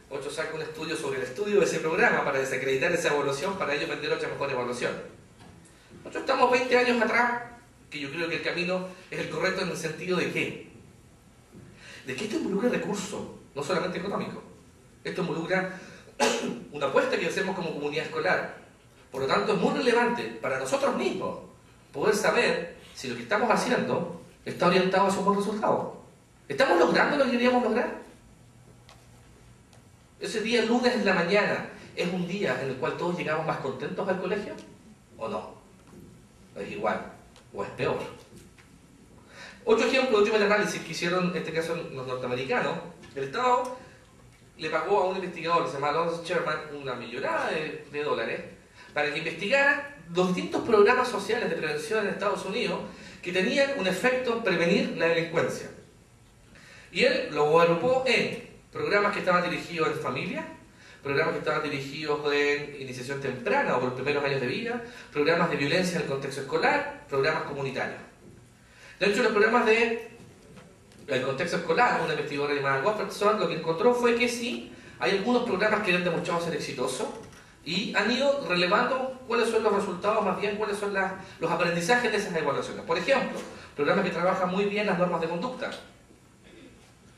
otro saca un estudio sobre el estudio de ese programa para desacreditar esa evaluación, para ellos vender otra mejor evaluación. Nosotros estamos 20 años atrás, que yo creo que el camino es el correcto en el sentido de ¿qué? De que esto involucra recursos, no solamente económicos. Esto involucra una apuesta que hacemos como comunidad escolar. Por lo tanto, es muy relevante para nosotros mismos poder saber si lo que estamos haciendo está orientado hacia un buen resultado. ¿Estamos logrando lo que queríamos lograr? Ese día, lunes en la mañana, ¿es un día en el cual todos llegamos más contentos al colegio? ¿O no? ¿Es igual? ¿O es peor? Otro ejemplo, otro análisis que hicieron, en este caso los norteamericanos, el Estado le pagó a un investigador que se llama Lawrence Sherman una millonada de dólares para que investigara los distintos programas sociales de prevención en Estados Unidos que tenían un efecto en prevenir la delincuencia. Y él lo agrupó en programas que estaban dirigidos en familia, programas que estaban dirigidos en iniciación temprana o por los primeros años de vida, programas de violencia en el contexto escolar, programas comunitarios. De hecho, los programas del contexto escolar, una investigadora llamada Goffredson lo que encontró fue que sí, hay algunos programas que han demostrado ser exitosos y han ido relevando cuáles son los resultados, más bien cuáles son los aprendizajes de esas evaluaciones. Por ejemplo, programas que trabajan muy bien las normas de conducta,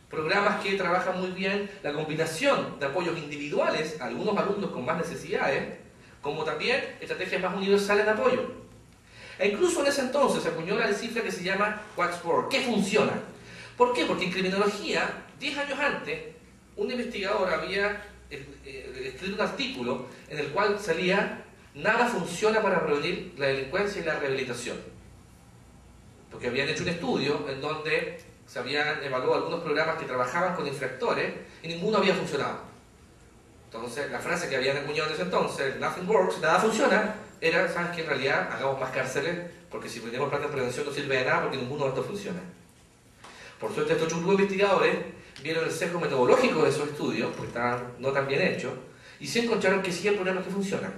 programas que trabajan muy bien la combinación de apoyos individuales a algunos alumnos con más necesidades, como también estrategias más universales de apoyo. E incluso en ese entonces se acuñó la cifra que se llama What's Work, ¿qué funciona? ¿Por qué? Porque en criminología, 10 años antes, un investigador había escrito un artículo en el cual salía nada funciona para prevenir la delincuencia y la rehabilitación. Porque habían hecho un estudio en donde se habían evaluado algunos programas que trabajaban con infractores y ninguno había funcionado. Entonces, la frase que habían acuñado en ese entonces, nothing works, nada funciona, era, ¿sabes qué? En realidad, hagamos más cárceles, porque si ponemos plata de prevención no sirve de nada porque ninguno de estos funciona. Por suerte, estos grupos de investigadores vieron el sesgo metodológico de esos estudios, porque estaban no tan bien hechos, y se encontraron que sí hay programas que funcionan.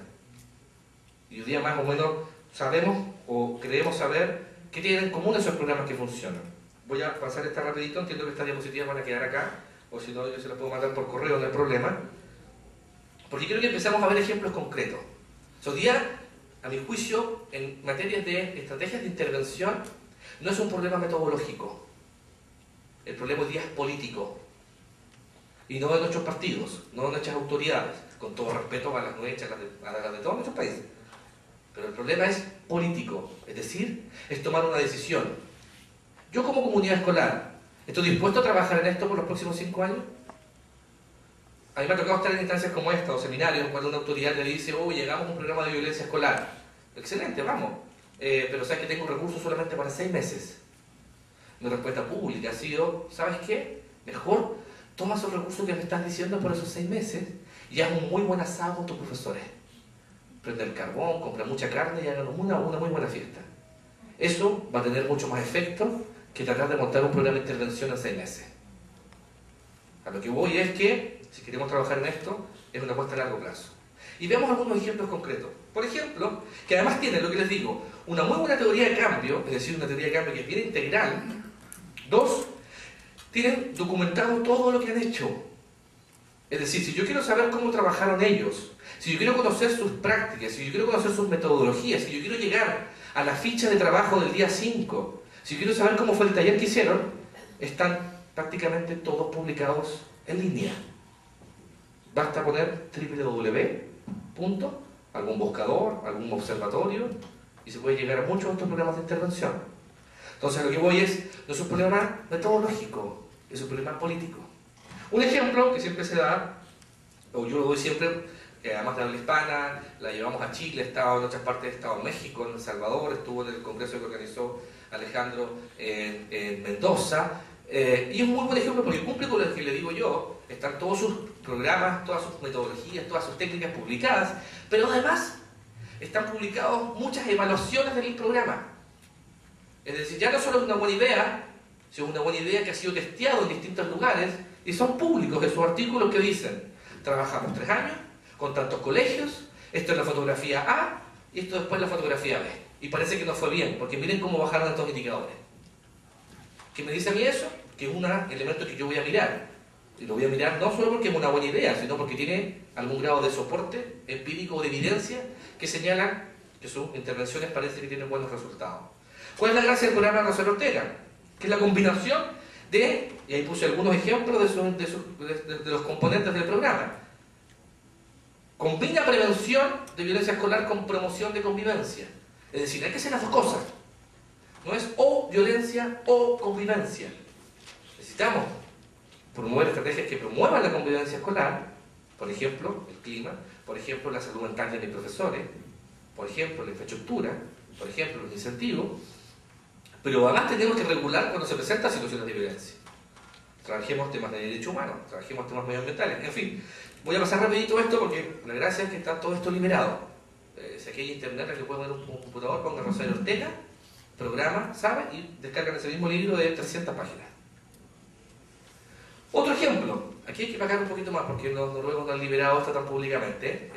Y hoy día más o menos sabemos o creemos saber qué tienen en común esos programas que funcionan. Voy a pasar esta rapidito, entiendo que estas diapositivas van a quedar acá, o si no yo se las puedo mandar por correo, no hay problema. Porque quiero que empecemos a ver ejemplos concretos. Hoy día, a mi juicio, en materias de estrategias de intervención, no es un problema metodológico. El problema hoy día es político. Y no de nuestros partidos, no de nuestras autoridades, con todo respeto a las nuestras, a las de todos nuestros países. Pero el problema es político, es decir, es tomar una decisión. Yo como comunidad escolar, ¿estoy dispuesto a trabajar en esto por los próximos 5 años? A mí me ha tocado estar en instancias como esta, o seminarios, cuando una autoridad le dice, oh, llegamos a un programa de violencia escolar. Excelente, vamos. Pero sabes que tengo recursos solamente para 6 meses. Mi respuesta pública ha sido, ¿sabes qué? Mejor toma esos recursos que me estás diciendo por esos 6 meses y haz un muy buen asado con tus profesores. Prende el carbón, compra mucha carne y hagan una muy buena fiesta. Eso va a tener mucho más efecto que tratar de montar un programa de intervención en 6 meses. A lo que voy es que, si queremos trabajar en esto, es una apuesta a largo plazo. Y veamos algunos ejemplos concretos. Por ejemplo, que además tienen, lo que les digo, una muy buena teoría de cambio, es decir, una teoría de cambio que es bien integral. 2, tienen documentado todo lo que han hecho. Es decir, si yo quiero saber cómo trabajaron ellos, si yo quiero conocer sus prácticas, si yo quiero conocer sus metodologías, si yo quiero llegar a la ficha de trabajo del día 5, si yo quiero saber cómo fue el taller que hicieron, están prácticamente todos publicados en línea. Basta poner www. Algún buscador, algún observatorio, y se puede llegar a muchos de estos programas de intervención. Entonces, lo que voy no es un problema metodológico, es un problema político. Un ejemplo que siempre se da, o yo lo doy siempre, además de habla hispana, la llevamos a Chile, ha estado en otras partes, ha estado en México, en El Salvador, estuvo en el congreso que organizó Alejandro en Mendoza, y es un muy buen ejemplo porque cumple con lo que le digo yo. Están todos sus programas, todas sus metodologías, todas sus técnicas publicadas, pero además están publicados muchas evaluaciones del programa. Es decir, ya no solo es una buena idea, sino una buena idea que ha sido testeado en distintos lugares y son públicos esos artículos que dicen: trabajamos 3 años con tantos colegios, esto es la fotografía A y esto después es la fotografía B. Y parece que no fue bien, porque miren cómo bajaron estos indicadores. ¿Qué me dice a mí eso? Que es un elemento que yo voy a mirar. Y lo voy a mirar no solo porque es una buena idea, sino porque tiene algún grado de soporte empírico o de evidencia que señalan que sus intervenciones parece que tienen buenos resultados. ¿Cuál es la gracia del programa de Rosario Ortega? Que es la combinación de, y ahí puse algunos ejemplos de los componentes del programa. Combina prevención de violencia escolar con promoción de convivencia. Es decir, hay que hacer las dos cosas. No es o violencia o convivencia. Necesitamos promover estrategias que promuevan la convivencia escolar, por ejemplo, el clima, por ejemplo, la salud mental de mis profesores, por ejemplo, la infraestructura, por ejemplo, los incentivos, pero además tenemos que regular cuando se presentan situaciones de violencia. Trabajemos temas de derechos humanos, trabajemos temas medioambientales, en fin. Voy a pasar rapidito esto porque la gracia es que está todo esto liberado. Si aquí hay internet, el que puede poner un computador, ponga Rosario Ortega, programa, sabe, y descargan ese mismo libro de 300 páginas. Otro ejemplo, aquí hay que pagar un poquito más porque los noruegos no han liberado esto tan públicamente,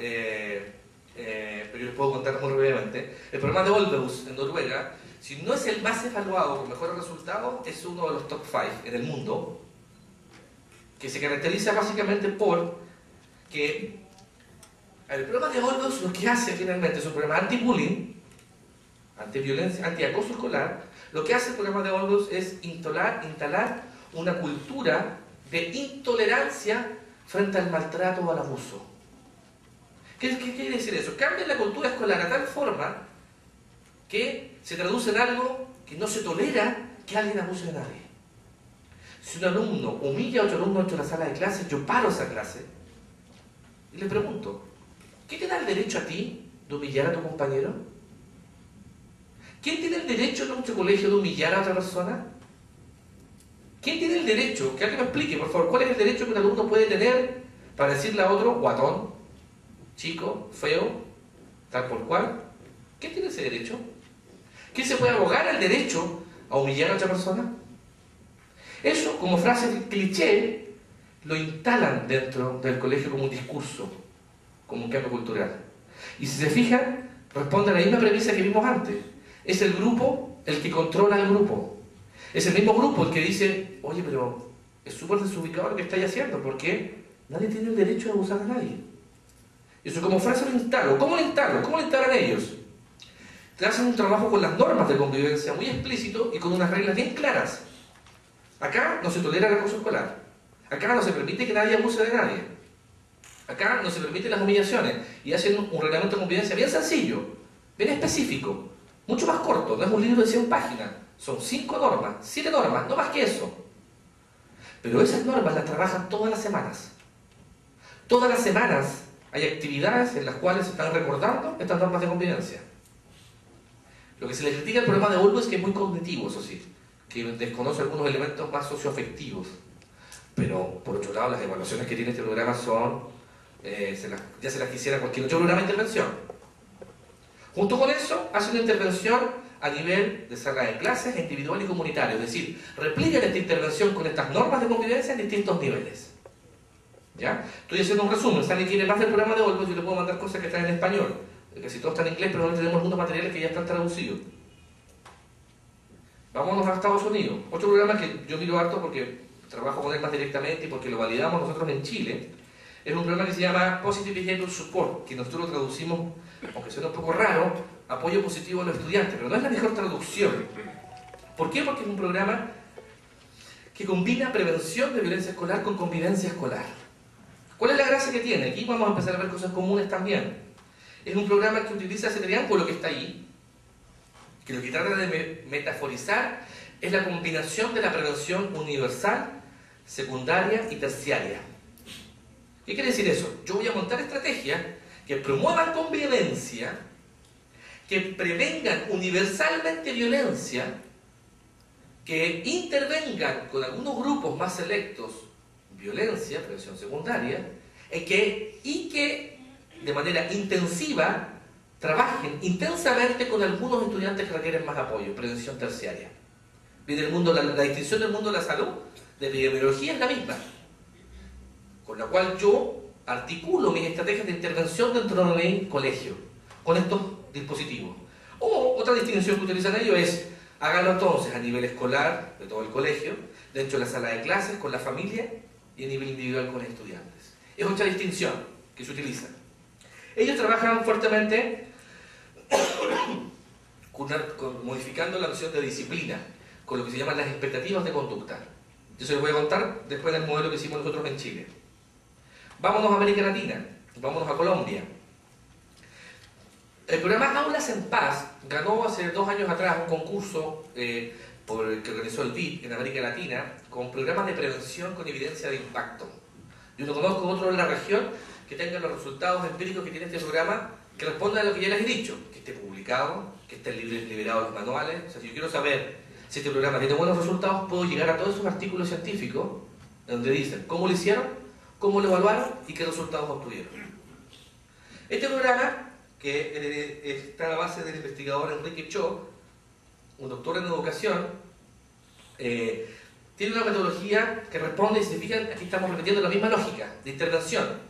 pero yo les puedo contar muy brevemente. El programa de Olweus en Noruega, si no es el más evaluado con mejores resultados, es uno de los top 5 en el mundo, que se caracteriza básicamente por que el programa de Olweus lo que hace finalmente es un programa anti-bullying, anti-violencia, anti-acoso escolar. Lo que hace el programa de Olweus es instalar una cultura de intolerancia frente al maltrato o al abuso. ¿Qué quiere decir eso? Cambia la cultura escolar a tal forma que se traduce en algo que no se tolera que alguien abuse de nadie. Si un alumno humilla a otro alumno dentro de la sala de clase, yo paro esa clase y le pregunto: ¿qué te da el derecho a ti de humillar a tu compañero? ¿Quién tiene el derecho en nuestro colegio de humillar a otra persona? ¿Quién tiene el derecho? Que alguien me explique, por favor, ¿cuál es el derecho que un alumno puede tener para decirle a otro guatón, chico, feo, tal por cual? ¿Quién tiene ese derecho? ¿Quién se puede abogar al derecho a humillar a otra persona? Eso, como frase cliché, lo instalan dentro del colegio como un discurso, como un cambio cultural. Y si se fijan, responde a la misma premisa que vimos antes. Es el grupo el que controla al grupo. Es el mismo grupo el que dice: oye, pero es súper desubicado lo que estáis haciendo, porque nadie tiene el derecho de abusar de nadie. Eso como frase lo instalo. ¿Cómo lo instalo? ¿Cómo lo instalan ellos? Te hacen un trabajo con las normas de convivencia muy explícito y con unas reglas bien claras. Acá no se tolera el acoso escolar. Acá no se permite que nadie abuse de nadie. Acá no se permiten las humillaciones. Y hacen un reglamento de convivencia bien sencillo, bien específico, mucho más corto. No es un libro de 100 páginas. Son 5 normas, 7 normas, no más que eso. Pero esas normas las trabajan todas las semanas. Todas las semanas hay actividades en las cuales se están recordando estas normas de convivencia. Lo que se le critica al programa de Olweus es que es muy cognitivo, eso sí, que desconoce algunos elementos más socioafectivos. Pero, por otro lado, las evaluaciones que tiene este programa son, ya se las quisiera cualquier otro programa de intervención. Junto con eso, hace una intervención a nivel de sala de clases, individual y comunitario. Es decir, replican esta intervención con estas normas de convivencia en distintos niveles. ¿Ya? Estoy haciendo un resumen. Si alguien quiere más del programa de Olweus, yo le puedo mandar cosas que están en español. Casi todo está en inglés, pero no tenemos algunos materiales que ya están traducidos. Vámonos a Estados Unidos. Otro programa que yo miro harto porque trabajo con él más directamente y porque lo validamos nosotros en Chile, es un programa que se llama Positive Behavior Support, que nosotros lo traducimos, aunque suena un poco raro, apoyo positivo a los estudiantes, pero no es la mejor traducción. ¿Por qué? Porque es un programa que combina prevención de violencia escolar con convivencia escolar. ¿Cuál es la gracia que tiene? Aquí vamos a empezar a ver cosas comunes también. Es un programa que utiliza ese triángulo que está ahí, que lo que trata de metaforizar es la combinación de la prevención universal, secundaria y terciaria. ¿Qué quiere decir eso? Yo voy a montar estrategias que promuevan convivencia, que prevengan universalmente violencia, que intervengan con algunos grupos más selectos, violencia, prevención secundaria, y que de manera intensiva trabajen intensamente con algunos estudiantes que requieren más apoyo, prevención terciaria. Bien, la distinción del mundo de la salud, de epidemiología, es la misma, con la cual yo articulo mis estrategias de intervención dentro de mi colegio, con estos dispositivos. O otra distinción que utilizan ellos es, háganlo entonces a nivel escolar, de todo el colegio, dentro de la sala de clases, con la familia, y a nivel individual con los estudiantes. Es otra distinción que se utiliza. Ellos trabajan fuertemente modificando la noción de disciplina, con lo que se llaman las expectativas de conducta. Yo se los voy a contar después del modelo que hicimos nosotros en Chile. Vámonos a América Latina, vámonos a Colombia. El programa Aulas en Paz ganó hace 2 años atrás un concurso que organizó el BID en América Latina con programas de prevención con evidencia de impacto. Yo no conozco otro en la región que tenga los resultados empíricos que tiene este programa que respondan a lo que ya les he dicho, que esté publicado, que estén liberados los manuales. O sea, si yo quiero saber si este programa tiene buenos resultados, puedo llegar a todos esos artículos científicos donde dicen cómo lo hicieron, cómo lo evaluaron y qué resultados obtuvieron. Este programa, que está a la base del investigador Enrique Cho, un doctor en educación, tiene una metodología que responde, y si se fijan, aquí estamos repitiendo la misma lógica de intervención.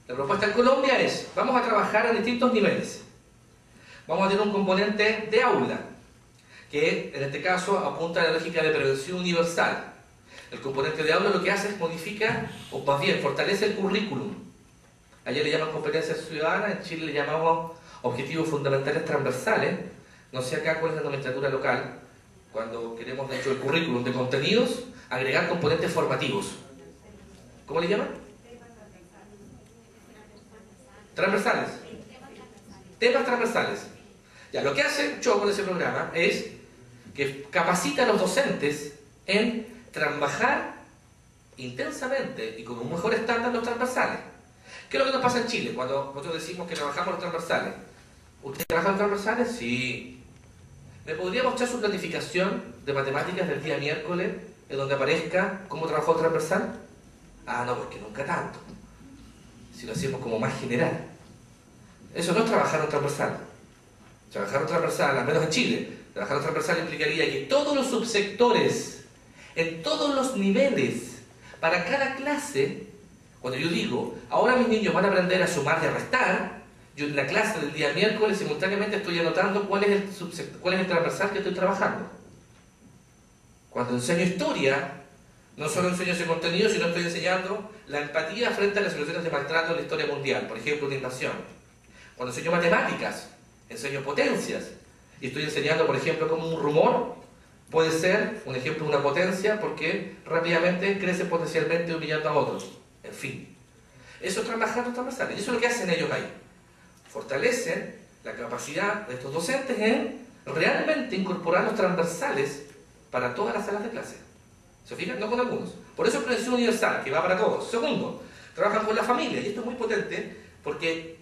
La propuesta en Colombia es, vamos a trabajar en distintos niveles. Vamos a tener un componente de aula, que en este caso apunta a la lógica de prevención universal. El componente de aula lo que hace es modifica, o más bien fortalece el currículum. Allá le llaman competencias ciudadanas, en Chile le llamamos objetivos fundamentales transversales. No sé acá cuál es la nomenclatura local, cuando queremos dentro del currículum de contenidos agregar componentes formativos. ¿Cómo le llaman? Transversales. Temas transversales. Ya, lo que hace Cho con ese programa es que capacita a los docentes en trabajar intensamente y con un mejor estándar los transversales. ¿Qué es lo que nos pasa en Chile cuando nosotros decimos que trabajamos los transversales? ¿Ustedes trabajan los transversales? Sí. ¿Me podría mostrar su planificación de matemáticas del día miércoles en donde aparezca cómo trabajó el transversal? Ah, no, porque nunca tanto. Si lo hacemos como más general. Eso no es trabajar un transversal. Trabajar un transversal, al menos en Chile, trabajar un transversal implicaría que todos los subsectores, en todos los niveles, para cada clase, cuando yo digo, ahora mis niños van a aprender a sumar y a restar, yo en la clase del día miércoles simultáneamente estoy anotando cuál es el transversal que estoy trabajando. Cuando enseño historia, no solo enseño ese contenido, sino estoy enseñando la empatía frente a las situaciones de maltrato en la historia mundial, por ejemplo, una invasión. Cuando enseño matemáticas, enseño potencias, y estoy enseñando, por ejemplo, cómo un rumor puede ser un ejemplo de una potencia porque rápidamente crece potencialmente humillando a otros. En fin, eso es trabajar los transversales, y eso es lo que hacen ellos ahí. Fortalecen la capacidad de estos docentes en realmente incorporar los transversales para todas las salas de clase. ¿Se fijan? No con algunos. Por eso es prevención universal, que va para todos. Segundo, trabajan con la familia, y esto es muy potente porque,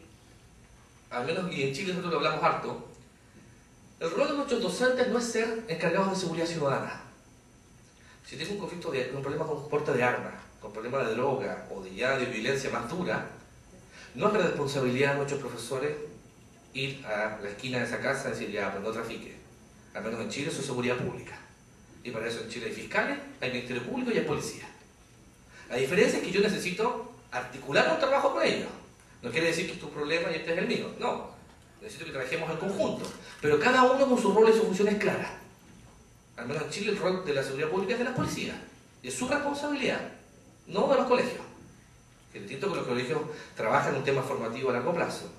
al menos y en Chile nosotros lo hablamos harto, el rol de nuestros docentes no es ser encargados de seguridad ciudadana. Si tengo un problema con porte de armas, con problema de droga o de violencia más dura, no es responsabilidad de nuestros profesores ir a la esquina de esa casa y decir, ya, pues no trafique. Al menos en Chile eso es seguridad pública. Y para eso en Chile hay fiscales, hay ministerio público y hay policía. La diferencia es que yo necesito articular un trabajo con ellos. No quiere decir que es tu problema y este es el mío. No. Necesito que trabajemos en conjunto. Pero cada uno con su rol y su función es clara. Al menos en Chile el rol de la seguridad pública es de las policías. Y es su responsabilidad, no de los colegios. que es distinto con los colegios trabajan un tema formativo a largo plazo.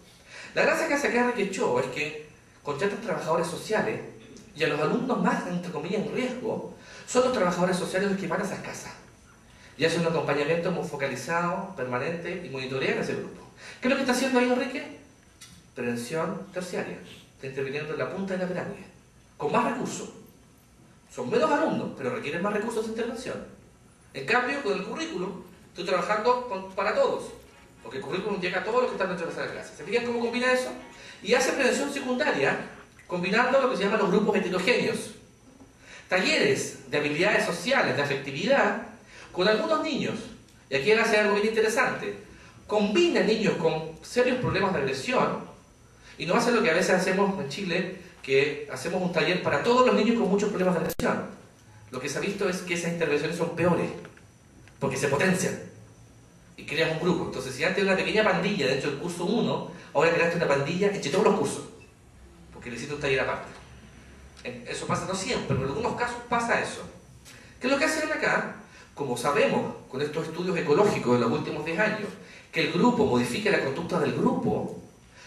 La gracia que hace acá Enrique Cho es que contratan trabajadores sociales y a los alumnos más, entre comillas, en riesgo, son los trabajadores sociales los que van a esas casas. Y hacen un acompañamiento muy focalizado, permanente y monitorean ese grupo. ¿Qué es lo que está haciendo ahí Enrique? Prevención terciaria. Está interviniendo en la punta de la pirámide, con más recursos. Son menos alumnos, pero requieren más recursos de intervención. En cambio, con el currículum, estoy trabajando para todos, porque el currículum llega a todos los que están dentro de la sala de clases. ¿Se fijan cómo combina eso? Y hace prevención secundaria, combinando lo que se llama los grupos heterogéneos. Talleres de habilidades sociales, de afectividad, con algunos niños. Y aquí hace algo bien interesante. Combina niños con serios problemas de agresión, y no hace lo que a veces hacemos en Chile, que hacemos un taller para todos los niños con muchos problemas de agresión. Lo que se ha visto es que esas intervenciones son peores, porque se potencian y creas un grupo. Entonces, si antes era una pequeña pandilla dentro del curso 1, ahora creaste una pandilla entre todos los cursos, porque le hiciste un taller aparte. Eso pasa no siempre, pero en algunos casos pasa eso. ¿Qué es lo que hacen acá? Como sabemos con estos estudios ecológicos de los últimos 10 años, que el grupo modifica la conducta del grupo,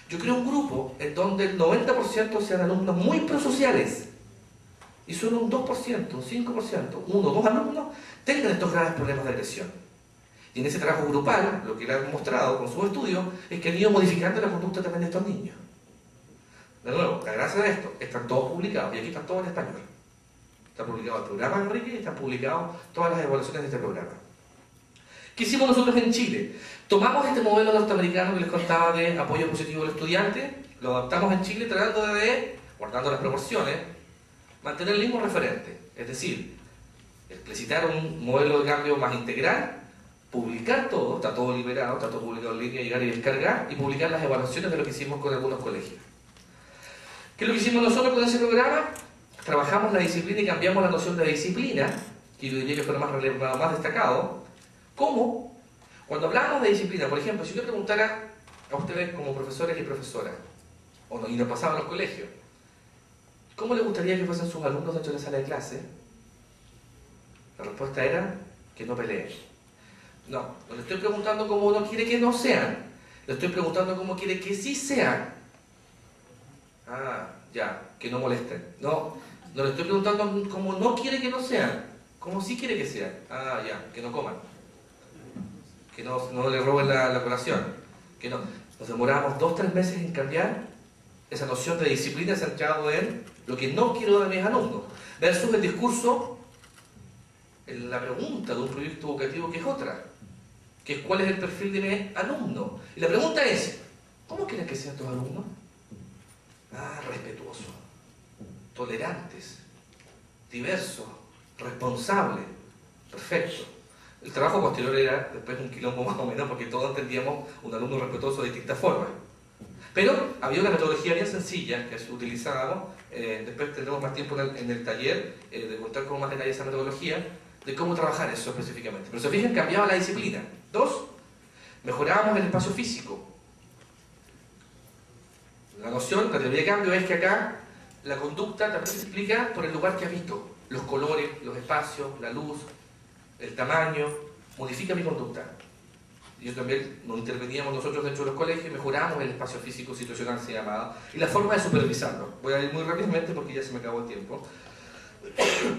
yo creo un grupo en donde el 90% sean alumnos muy prosociales y solo un 2%, un 5%, 1 o 2 alumnos tengan estos graves problemas de agresión. Y en ese trabajo grupal, lo que le han mostrado con sus estudios es que han ido modificando la conducta también de estos niños. De nuevo, la gracia de esto, están todos publicados y aquí están todos en español. Está publicado el programa, Enrique, y están publicadas todas las evaluaciones de este programa. ¿Qué hicimos nosotros en Chile? Tomamos este modelo norteamericano que les contaba de apoyo positivo al estudiante, lo adaptamos en Chile tratando de, guardando las proporciones, mantener el mismo referente. Es decir, explicitar un modelo de cambio más integral, publicar todo, está todo liberado, está todo publicado en línea, llegar y descargar, y publicar las evaluaciones de lo que hicimos con algunos colegios. ¿Qué es lo que hicimos nosotros con ese programa? Trabajamos la disciplina y cambiamos la noción de disciplina, que yo diría que fue lo más destacado. ¿Cómo? Cuando hablamos de disciplina, por ejemplo, si yo le preguntara a ustedes como profesores y profesoras, y nos pasaba en los colegios, ¿cómo les gustaría que fuesen sus alumnos dentro de la sala de clase? La respuesta era que no peleen. No le estoy preguntando cómo uno quiere que no sean, le estoy preguntando cómo quiere que sí sean. Ah, ya, que no molesten. No le estoy preguntando cómo no quiere que no sean, cómo sí quiere que sean. Ah, ya, que no coman, que no le roben la colación, que no. Nos demoramos 2 o 3 meses en cambiar esa noción de disciplina centrado en lo que no quiero de mis alumnos, versus el discurso, en la pregunta de un proyecto educativo que es otra, que es cuál es el perfil de mi alumno. Y la pregunta es, ¿cómo quieres que sean tus alumnos? Ah, respetuosos, tolerantes, diversos, responsables. Perfecto. El trabajo posterior era después un quilombo más o menos, porque todos entendíamos un alumno respetuoso de distintas formas. Pero había una metodología bien sencilla que utilizábamos, después tendremos más tiempo en el taller de contar con más detalle esa metodología, de cómo trabajar eso específicamente. Pero se fijan, cambiaba la disciplina. 2, mejorábamos el espacio físico. La noción, la teoría de cambio es que acá la conducta también se explica por el lugar que habito. Los colores, los espacios, la luz, el tamaño, modifica mi conducta. Y eso también nos interveníamos nosotros dentro de los colegios y mejorábamos el espacio físico situacional, se llamaba, y la forma de supervisarlo. Voy a ir muy rápidamente porque ya se me acabó el tiempo.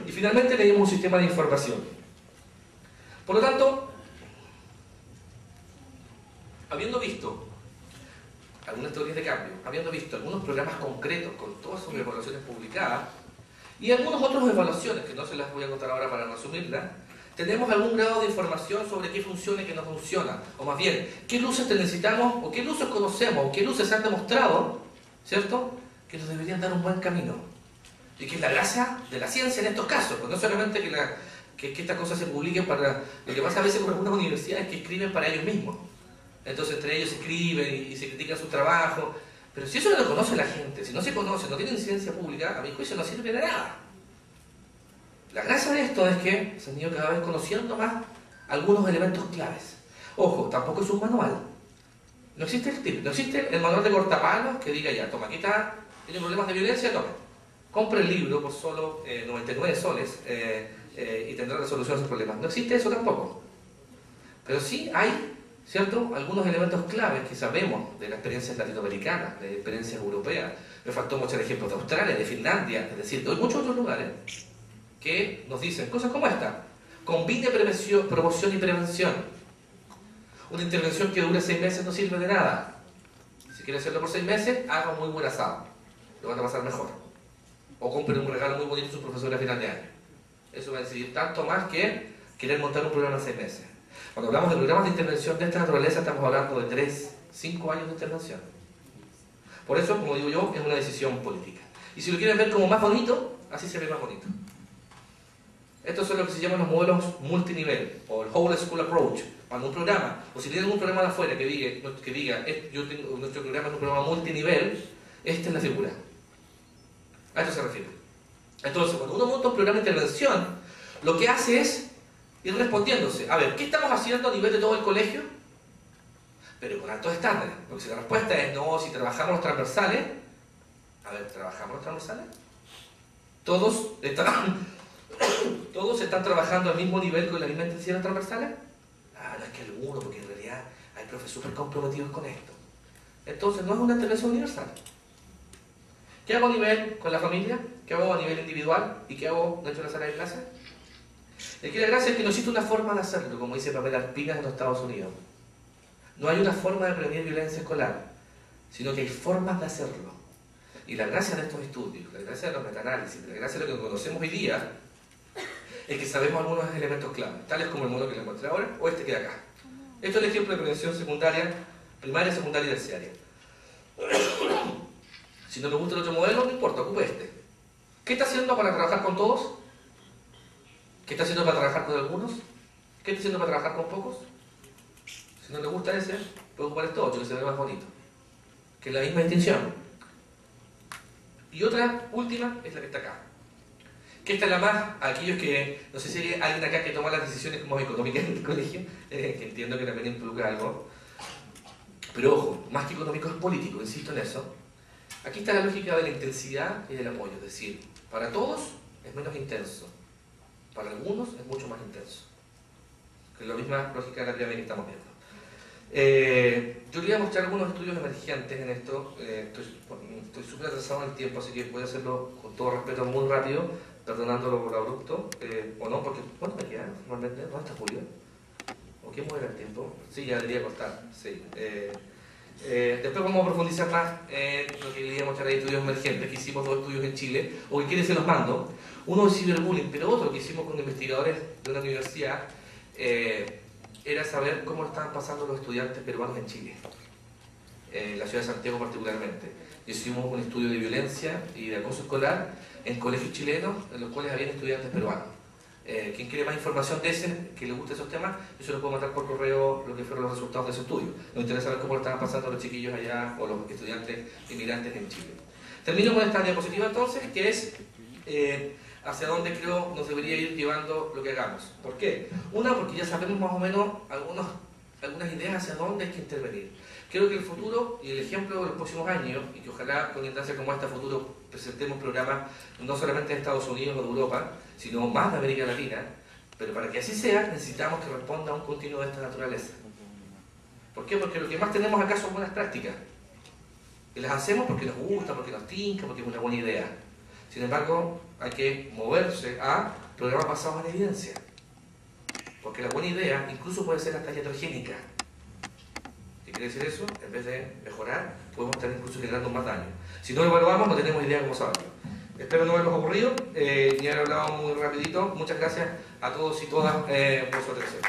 Y finalmente teníamos un sistema de información. Por lo tanto, habiendo visto algunas teorías de cambio, habiendo visto algunos programas concretos con todas sus evaluaciones publicadas y algunas otras evaluaciones que no se las voy a contar ahora para resumirlas, tenemos algún grado de información sobre qué funciona y qué no funciona, o más bien, qué luces necesitamos, o qué luces conocemos, o qué luces han demostrado, ¿cierto?, que nos deberían dar un buen camino. Y que es la gracia de la ciencia en estos casos, pues no solamente que estas cosas se publiquen para... Lo que pasa a veces con algunas universidades que escriben para ellos mismos. Entonces entre ellos escriben y se critican su trabajo. Pero si eso no lo conoce la gente, si no se conoce, no tienen ciencia pública, a mi juicio no sirve de nada. La gracia de esto es que se han ido cada vez conociendo más algunos elementos claves. Ojo, tampoco es un manual. No existe el tip, no existe el manual de cortapalos que diga ya, toma, aquí está, tiene problemas de violencia, tome. Compre el libro por solo 99 soles y tendrá la solución a sus problemas. No existe eso tampoco. Pero sí hay ¿cierto? Algunos elementos claves que sabemos de las experiencias latinoamericanas, de experiencias europeas. Me faltó mucho el ejemplo de Australia, de Finlandia, es decir, de muchos otros lugares que nos dicen cosas como esta. Combine promoción y prevención. Una intervención que dure 6 meses no sirve de nada. Si quiere hacerlo por 6 meses, haga un muy buen asado. Lo van a pasar mejor. O compren un regalo muy bonito a su profesor a final de año. Eso va a decidir tanto más que querer montar un programa en 6 meses. Cuando hablamos de programas de intervención de esta naturaleza, estamos hablando de 3, 5 años de intervención. Por eso, como digo yo, es una decisión política. Y si lo quieren ver como más bonito, así se ve más bonito. Estos son lo que se llaman los modelos multinivel, o el Whole School Approach. Cuando un programa, o si tienen un programa de afuera que diga nuestro programa es un programa multinivel, esta es la figura. A esto se refiere. Entonces, cuando uno monta un programa de intervención, lo que hace es ir respondiéndose. A ver, ¿qué estamos haciendo a nivel de todo el colegio? Pero con altos estándares. Porque si la respuesta es no, si trabajamos los transversales, a ver, ¿trabajamos los transversales? Todos están trabajando al mismo nivel con la misma intensidad los transversales. Ah, no es que alguno, porque en realidad hay profes súper comprometidos con esto. Entonces no es una intervención universal. ¿Qué hago a nivel con la familia? ¿Qué hago a nivel individual? ¿Y qué hago dentro de la sala de clase? Y aquí la gracia es que no existe una forma de hacerlo, como dice Pamela Arpinas en los Estados Unidos. No hay una forma de prevenir violencia escolar, sino que hay formas de hacerlo. Y la gracia de estos estudios, la gracia de los metaanálisis, la gracia de lo que conocemos hoy día, es que sabemos algunos elementos clave, tales como el modelo que les mostré ahora, o este que de acá. Esto es el ejemplo de prevención secundaria, primaria, secundaria y terciaria. Si no me gusta el otro modelo, no importa, ocupe este. ¿Qué está haciendo para trabajar con todos? ¿Qué está haciendo para trabajar con algunos? ¿Qué está haciendo para trabajar con pocos? Si no le gusta ese, puede ocupar este otro, que se ve más bonito. Que es la misma distinción. Y otra, última, es la que está acá. Que esta es la más, aquellos que, no sé si hay alguien acá que toma las decisiones como económicas en el colegio, que entiendo que también involucra algo. Pero ojo, más que económico es político, insisto en eso. Aquí está la lógica de la intensidad y del apoyo, es decir, para todos es menos intenso, para algunos es mucho más intenso. Que es la misma lógica de la pirámide que estamos viendo. Yo quería mostrar algunos estudios emergentes en esto. Estoy súper atrasado en el tiempo, así que voy a hacerlo con todo respeto muy rápido, perdonándolo por abrupto, o no, porque ¿cuánto me queda normalmente? ¿Dónde está Julio? ¿O qué mover el tiempo? Sí, ya debería cortar, sí. Después vamos a profundizar más en lo que quería mostrar ahí, estudios emergentes, que hicimos 2 estudios en Chile, o que quieren se los mando. Uno de ciberbullying, pero otro que hicimos con investigadores de una universidad, era saber cómo lo estaban pasando los estudiantes peruanos en Chile, en la ciudad de Santiago particularmente. Hicimos un estudio de violencia y de acoso escolar en colegios chilenos en los cuales había estudiantes peruanos. Quien quiere más información de ese, que le guste esos temas, yo se lo puedo mandar por correo lo que fueron los resultados de ese estudio. Nos interesa ver cómo lo estaban pasando los chiquillos allá o los estudiantes inmigrantes en Chile. Termino con esta diapositiva entonces, que es hacia dónde creo nos debería ir llevando lo que hagamos. ¿Por qué? Una, porque ya sabemos más o menos algunas ideas hacia dónde hay que intervenir. Creo que el futuro y el ejemplo de los próximos años, y que ojalá con instancias como esta futuro presentemos programas no solamente de Estados Unidos o de Europa, sino más de América Latina, pero para que así sea necesitamos que responda a un continuo de esta naturaleza. ¿Por qué? Porque lo que más tenemos acá son buenas prácticas. Y las hacemos porque nos gusta, porque nos tinca, porque es una buena idea. Sin embargo, hay que moverse a programas basados en evidencia. Porque la buena idea incluso puede ser hasta heterogénica. ¿Qué quiere decir eso? En vez de mejorar, podemos estar incluso generando más daño. Si no lo evaluamos, no tenemos idea cómo saberlo. Espero no haberlos aburrido, ni haber hablado muy rapidito. Muchas gracias a todos y todas por su atención.